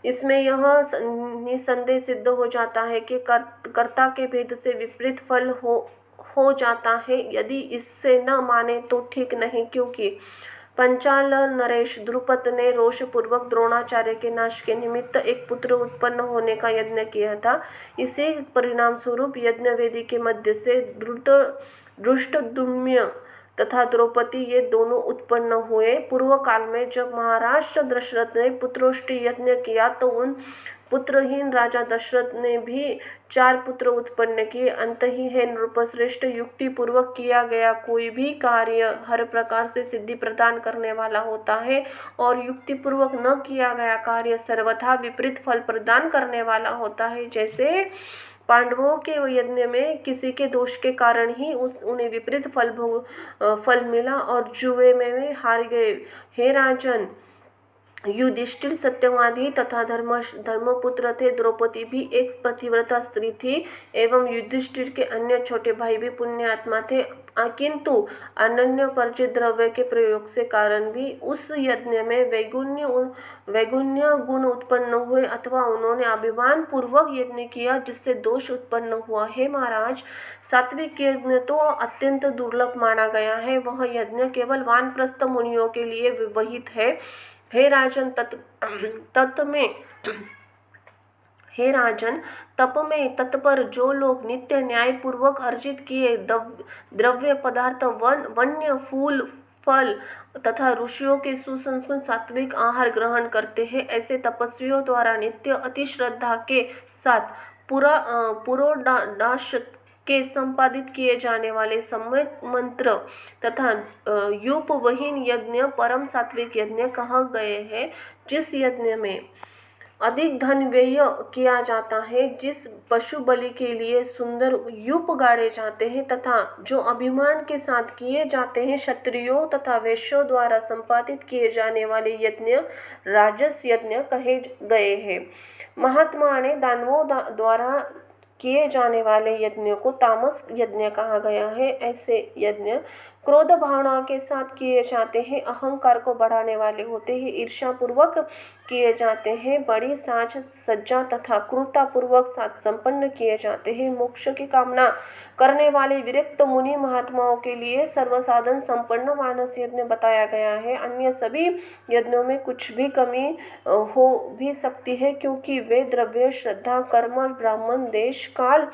इसमें यह निसंदेह सिद्ध हो जाता है कि कर्ता के भेद से विपरीत फल हो जाता है। यदि इससे न माने तो ठीक नहीं, क्योंकि पंचाल नरेश द्रुपद ने रोष पूर्वक द्रोणाचार्य के नाश के निमित्त एक पुत्र उत्पन्न होने का यज्ञ किया था। इसी परिणाम स्वरूप यज्ञ वेदी के मध्य से धृष्टद्युम्न तथा द्रौपदी ये दोनों उत्पन्न हुए। पूर्व काल में जब महाराष्ट्र दशरथ ने पुत्रोष्टि यज्ञ किया तो उन पुत्रहीन राजा दशरथ ने भी 4 पुत्र उत्पन्न किए। अंत ही है नृपश्रेष्ठ, युक्ति पूर्वक किया गया कोई भी कार्य हर प्रकार से सिद्धि प्रदान करने वाला होता है और युक्ति पूर्वक न किया गया कार्य सर्वथा विपरीत फल प्रदान करने वाला होता है। जैसे पांडवों के यज्ञ में किसी के दोष के कारण ही उन्हें विपरीत फल मिला और जुए में हार गए। हे राजन, युधिष्ठिर सत्यवादी तथा धर्मपुत्र थे। द्रौपदी भी एक पतिव्रता स्त्री थी एवं युधिष्ठिर के अन्य छोटे भाई भी पुण्यात्मा थे, किंतु अनन्य परिचित द्रव्य के प्रयोग से कारण भी उस यज्ञ में वैगुण्य गुण उत्पन्न हुए अथवा उन्होंने अभिमान पूर्वक यज्ञ किया जिससे दोष उत्पन्न हुआ। हे महाराज, सात्विक यज्ञ तो अत्यंत दुर्लभ माना गया है। वह यज्ञ केवल वानप्रस्थ मुनियों के लिए विहित है। हे राजन, तप में तत्पर जो लोग नित्य न्याय पूर्वक अर्जित किए द्रव्य पदार्थ, वन्य फूल फल तथा ऋषियों के सुसंस्कृत सात्विक आहार ग्रहण करते हैं, ऐसे तपस्वियों द्वारा नित्य अति श्रद्धा के साथ पुरोडाश के संपादित किए जाने वाले सम्यक मंत्र तथा यूपवहीन यज्ञ परम सात्विक यज्ञ कहा गए हैं। जिस यज्ञ में अधिक धन व्यय किया जाता है, जिस पशु बलि के लिए सुंदर यूप गाड़े जाते हैं तथा जो अभिमान के साथ किए जाते हैं, क्षत्रियों तथा वैश्यों द्वारा संपादित किए जाने वाले यज्ञ राजस यज्ञ कहे गए हैं। महात्मा ने दानवों द्वारा किए जाने वाले यज्ञ को तामस यज्ञ कहा गया है। ऐसे यज्ञ क्रोध भावना के साथ किए जाते हैं, अहंकार को बढ़ाने वाले होते हैं, ईर्ष्या पूर्वक किए जाते हैं, बड़ी साज सज्जा तथा क्रूरता पूर्वक साथ संपन्न किए जाते हैं। मोक्ष की कामना करने वाले विरक्त मुनि महात्माओं के लिए सर्वसाधन संपन्न मानस यज्ञ बताया गया है। अन्य सभी यज्ञों में कुछ भी कमी हो भी सकती है, क्योंकि वे द्रव्य, श्रद्धा, कर्म, ब्राह्मण, देश, काल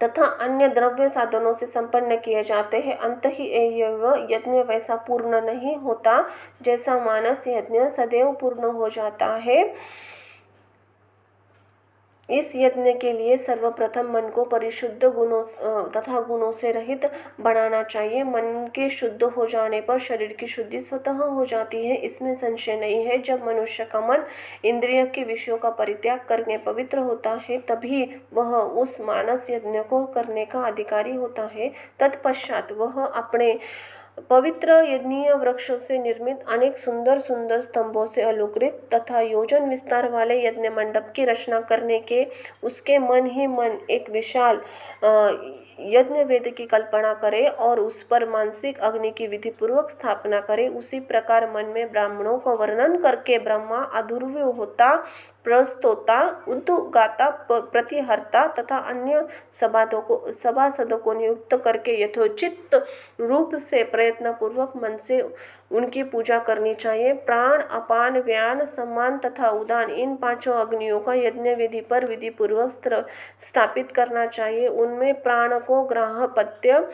तथा अन्य द्रव्य साधनों से संपन्न किए जाते हैं। अंत ही यह यज्ञ वैसा पूर्ण नहीं होता जैसा मानस यज्ञ सदैव पूर्ण हो जाता है। इस यज्ञ के लिए सर्वप्रथम मन को परिशुद्ध गुणों तथा गुणों से रहित बनाना चाहिए। मन के शुद्ध हो जाने पर शरीर की शुद्धि स्वतः हो जाती है, इसमें संशय नहीं है। जब मनुष्य का मन इंद्रिय के विषयों का परित्याग करके पवित्र होता है, तभी वह उस मानस यज्ञ को करने का अधिकारी होता है। तत्पश्चात वह अपने पवित्र यज्ञीय वृक्षों से निर्मित अनेक सुंदर सुंदर स्तंभों से अलंकृत तथा योजन विस्तार वाले यज्ञ मंडप की रचना करने के उसके मन ही मन एक विशाल यज्ञ वेद की कल्पना करे और उस पर मानसिक अग्नि की विधि पूर्वक स्थापना करे। उसी प्रकार मन में ब्राह्मणों को वर्णन करके ब्रह्मा, अधुर्व्योहोता, प्रस्तोता, उद्गाता, प्रतिहर्ता तथा अन्य सभासदों को नियुक्त करके यथोचित रूप से प्रयत्न पूर्वक मन से उनकी पूजा करनी चाहिए। प्राण, अपान, व्यान, सम्मान तथा उदान, इन पांचों अग्नियों का यज्ञ विधि पर विधि पूर्वक स्थापित करना चाहिए। उनमें प्राण को ग्राहपत्य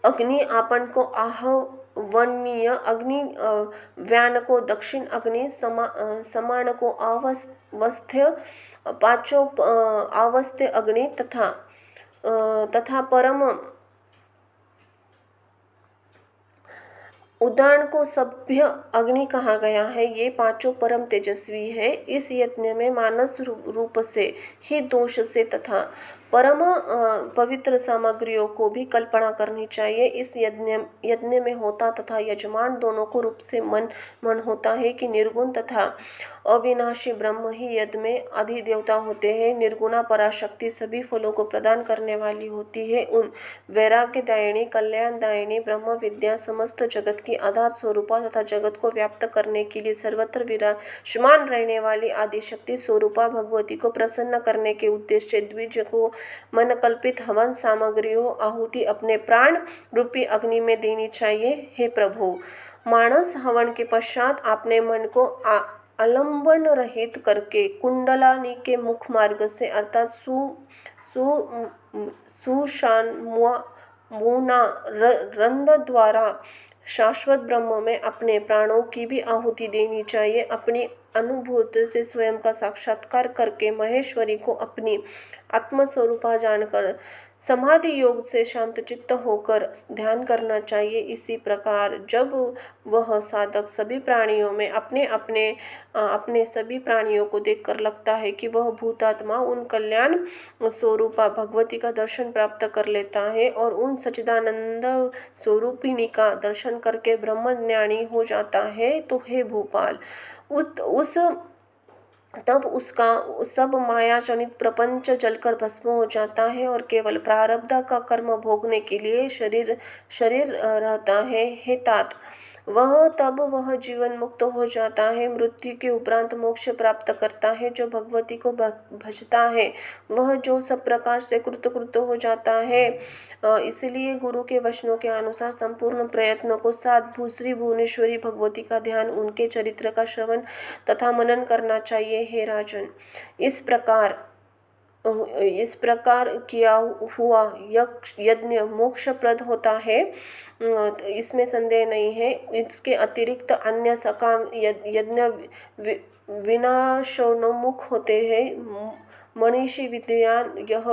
अग्नि, आपन को आहवनीय अग्नि, व्यान को दक्षिण अग्नि, समान को आवस्थ्य, पांचों आवस्थ्य अग्नि तथा परम उदान को सभ्य अग्नि कहा गया है। ये पांचों परम तेजस्वी है। इस यज्ञ में मानस रूप से ही दोष से तथा परम पवित्र सामग्रियों को भी कल्पना करनी चाहिए। इस यज्ञ में होता तथा यजमान दोनों को रूप से मन होता है कि निर्गुण तथा अविनाशी ब्रह्म ही यज्ञ में अधिदेवता होते हैं। निर्गुणा पराशक्ति सभी फलों को प्रदान करने वाली होती है। उन वैराग्यदायिनी, कल्याणदायिनी ब्रह्म विद्या समस्त जगत की आधार स्वरूपा तथा जगत को व्याप्त करने के लिए सर्वत्र विराजमान रहने वाली आदिशक्ति स्वरूपा भगवती को प्रसन्न करने के उद्देश्य द्विज को मन कल्पित हवन सामग्रियों आहुति अपने प्राण रूपी अग्नि में देनी चाहिए। हे प्रभु, मानस हवन के पश्चात आपने मन को आलंबन रहित करके कुंडलानी के मुख मार्ग से अर्थात सुषामुना रंध द्वारा शाश्वत ब्रह्म में अपने प्राणों की भी आहुति देनी चाहिए। अपनी अनुभूति से स्वयं का साक्षात्कार करके महेश्वरी को अपनी आत्मस्वरूपा जानकर समाधि योग से शांत चित्त होकर ध्यान करना चाहिए। इसी प्रकार जब वह साधक सभी प्राणियों में अपने सभी प्राणियों को देखकर लगता है कि वह भूतात्मा उन कल्याण स्वरूपा भगवती का दर्शन प्राप्त कर लेता है और उन सच्चिदानंद स्वरूपिणी का दर्शन करके ब्रह्मज्ञानी हो जाता है, तो हे भूपाल, तब उसका सब माया जनित प्रपंच जलकर भस्म हो जाता है और केवल प्रारब्ध का कर्म भोगने के लिए शरीर रहता है। हे तात, तब वह जीवन मुक्त हो जाता है, मृत्यु के उपरांत मोक्ष प्राप्त करता है। जो भगवती को भजता है वह जो सब प्रकार से कृतकृत हो जाता है। इसलिए गुरु के वचनों के अनुसार संपूर्ण प्रयत्नों को साथ श्री भुवनेश्वरी भगवती का ध्यान, उनके चरित्र का श्रवण तथा मनन करना चाहिए। हे राजन, इस प्रकार किया हुआ यज्ञ मोक्षप्रद होता है, इसमें संदेह नहीं है। इसके अतिरिक्त अन्य सकाम यज्ञ विनाशोन्मुख होते हैं। मनीषी विद्वान यह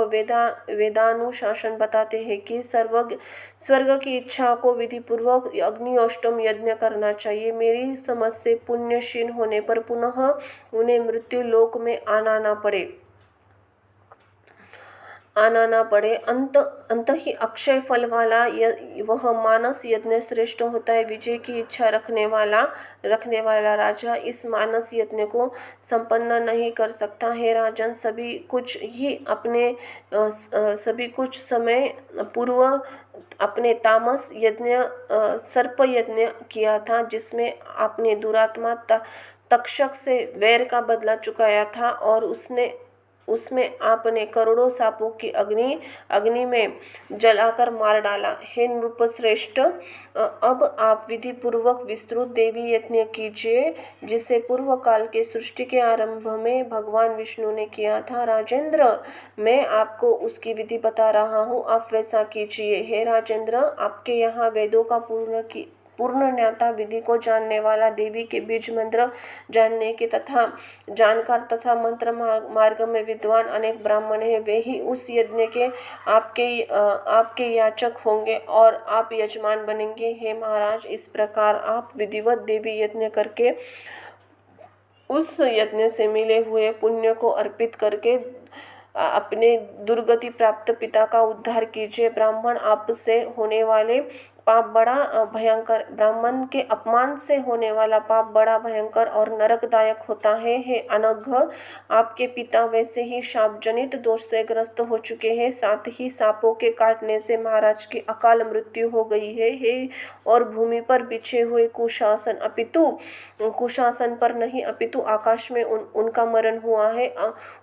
वेदानुशासन बताते हैं कि स्वर्ग की इच्छा को विधि पूर्वक अग्निष्टोम यज्ञ करना चाहिए। मेरी समझ से पुण्यशील होने पर पुनः उन्हें मृत्यु लोक में आना ना पड़े। अंत ही अक्षय फल वाला वह मानस यज्ञ श्रेष्ठ होता है। विजय की इच्छा रखने वाला राजा इस मानस यज्ञ को संपन्न नहीं कर सकता है। राजन, सभी कुछ समय पूर्व अपने तामस यज्ञ सर्प यज्ञ किया था, जिसमें आपने दुरात्मा तक्षक से वैर का बदला चुकाया था और उसमें आपने करोड़ों सांपों की अग्नि में जलाकर मार डाला। हे नृपश्रेष्ठ, अब आप विधि पूर्वक विस्तृत देवी यज्ञ कीजिए, जिसे पूर्व काल के सृष्टि के आरंभ में भगवान विष्णु ने किया था। राजेंद्र, मैं आपको उसकी विधि बता रहा हूँ, आप वैसा कीजिए। हे राजेंद्र, आपके यहाँ वेदों का पूर्ण ज्ञाता विधि को जानने वाला, देवी के बीज मंत्र जानने के तथा जानकार तथा मंत्र मार्ग में विद्वान अनेक ब्राह्मण हैं, वे ही उस यज्ञ के आपके याचक होंगे और आप यजमान बनेंगे। हे महाराज, इस प्रकार आप विधिवत देवी यज्ञ करके उस यज्ञ से मिले हुए पुण्य को अर्पित करके अपने दुर्गति प्राप्त पिता का उद्धार कीजिए। ब्राह्मण आपसे होने वाले पाप बड़ा भयंकर, ब्राह्मण के अपमान से होने वाला पाप बड़ा भयंकर और नरकदायक होता है। हे अनघ, आपके पिता वैसे ही शाप जनित दोष से ग्रस्त हो चुके हैं, साथ ही सांपों के काटने से महाराज की अकाल मृत्यु हो गई है। हे और भूमि पर बिछे हुए कुशासन पर नहीं अपितु आकाश में उनका मरण हुआ है।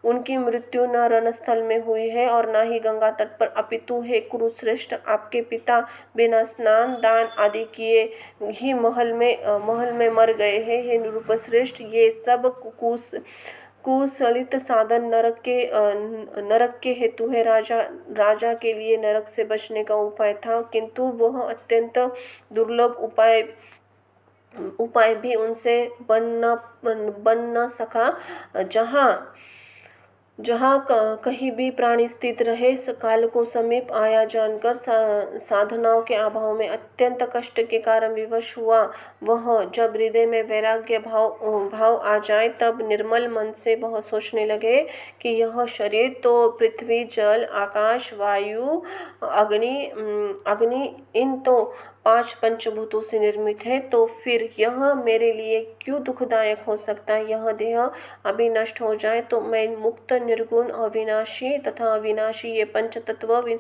उनकी मृत्यु न रणस्थल में हुई है और न ही गंगा तट पर अपितु हे कुरुश्रेष्ठ, आपके पिता बिना स्नान दान आदि किए ही महल में मर गए हैं। हे नृपश्रेष्ठ, ये सब कुसलित साधन नरक के हेतु है। राजा के लिए नरक से बचने का उपाय था, किंतु वह अत्यंत दुर्लभ उपाय भी उनसे बन न सका। जहाँ कहीं भी प्राणी स्थित रहे, काल को समीप आया जानकर साधनाओं के अभाव में अत्यंत कष्ट के कारण विवश हुआ वह जब हृदय में वैराग्य भाव आ जाए, तब निर्मल मन से वह सोचने लगे कि यह शरीर तो पृथ्वी, जल, आकाश, वायु, अग्नि इन तो 5 पंचभूतों से निर्मित है, तो फिर यह मेरे लिए क्यों दुखदायक हो सकता है। यह देह अभी नष्ट हो जाए तो मैं मुक्त, निर्गुण, अविनाशी तथा अविनाशी ये पंच तत्व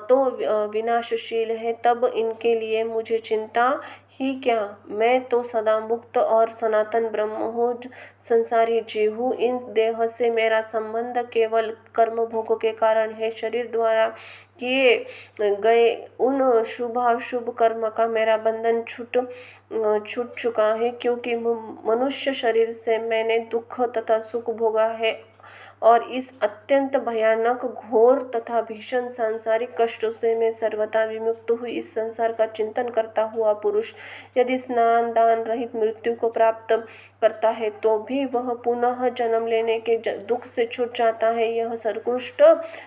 तो विनाशशील है, तब इनके लिए मुझे चिंता ही क्या। मैं तो सदा मुक्त और सनातन ब्रह्म हूँ, संसारी जीव हूँ। इन देह से मेरा संबंध केवल कर्म भोग के कारण है। शरीर द्वारा किए गए उन शुभाशुभ कर्म का मेरा बंधन छूट चुका है, क्योंकि मनुष्य शरीर से मैंने दुख तथा सुख भोगा है और इस अत्यंत भयानक, घोर तथा भीषण सांसारिक कष्टों से मैं सर्वथा विमुक्त हुई। इस संसार का चिंतन करता हुआ पुरुष यदि स्नान दान रहित मृत्यु को प्राप्त करता है तो भी वह पुनः जन्म लेने के दुख से छूट जाता है। यह सर्वोत्कृष्ट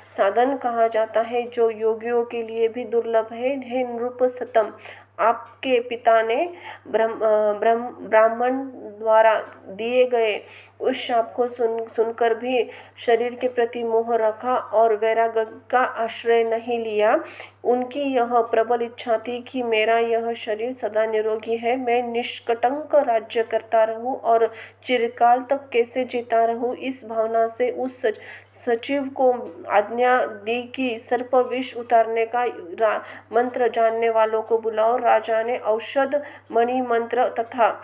साधन कहा जाता है, जो योगियों के लिए भी दुर्लभ है। हे नृपसतम, आपके पिता ने ब्राह्मण द्वारा दिए गए उस शाप को सुनकर भी शरीर के प्रति मोह रखा और वैराग्य का आश्रय नहीं लिया। उनकी यह प्रबल इच्छा थी कि मेरा यह शरीर सदा निरोगी है, मैं निष्कंटक राज्य करता रहूं और चिरकाल तक कैसे जीता रहूं। इस भावना से उस सचिव को आज्ञा दी कि सर्प विष उतारने का मंत्र जानने वालों को बुलाओ। राजा ने औषध, मणि मंत्र तथा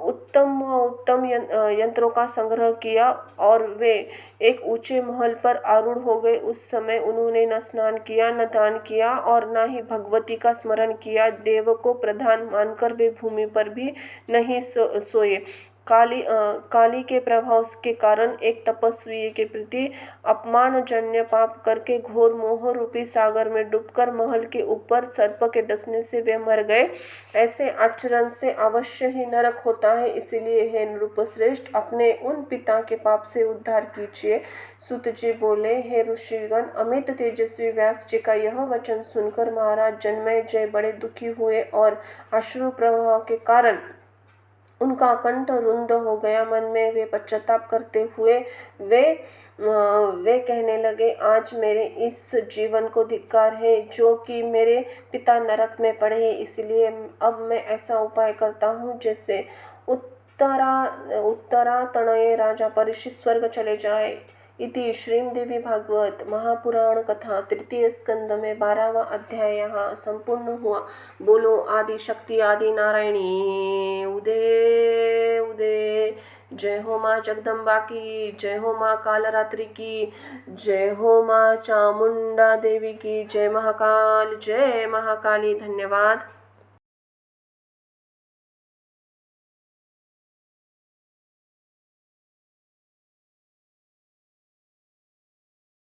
उत्तम यंत्रों का संग्रह किया और वे एक ऊंचे महल पर आरूढ़ हो गए। उस समय उन्होंने न स्नान किया, न दान किया और न ही भगवती का स्मरण किया। देव को प्रधान मानकर वे भूमि पर भी नहीं सोए। काली के प्रभाव के कारण एक तपस्वी के प्रति अपमानजन्य पाप करके घोर मोह रूपी सागर में डूबकर महल के ऊपर सर्प के डसने से वे मर गए। ऐसे आचरण से अवश्य ही नरक होता है। इसलिए हे नृपश्रेष्ठ, अपने उन पिता के पाप से उद्धार कीजिए। सूत जी बोले, हे ऋषिगण, अमित तेजस्वी व्यास जी का यह वचन सुनकर महाराज जन्मेजय बड़े दुखी हुए और अश्रु प्रवाह के कारण उनका कंठ रुंध हो गया। मन में वे पश्चाताप करते हुए वे कहने लगे, आज मेरे इस जीवन को धिक्कार है जो कि मेरे पिता नरक में पड़े हैं। इसलिए अब मैं ऐसा उपाय करता हूँ जैसे उत्तरातणये राजा परीक्षित स्वर्ग चले जाए। इति श्रीमदेवी भागवत महापुराण कथा 3 स्कंद में 12वां अध्याय यहाँ संपूर्ण हुआ। बोलो आदि शक्ति आदि नारायणी उदय उदय। जय हो माँ जगदम्बा की, जय हो माँ कालरात्रि की, जय हो माँ चामुंडा देवी की, जय महाकाल, जय महाकाली। धन्यवाद।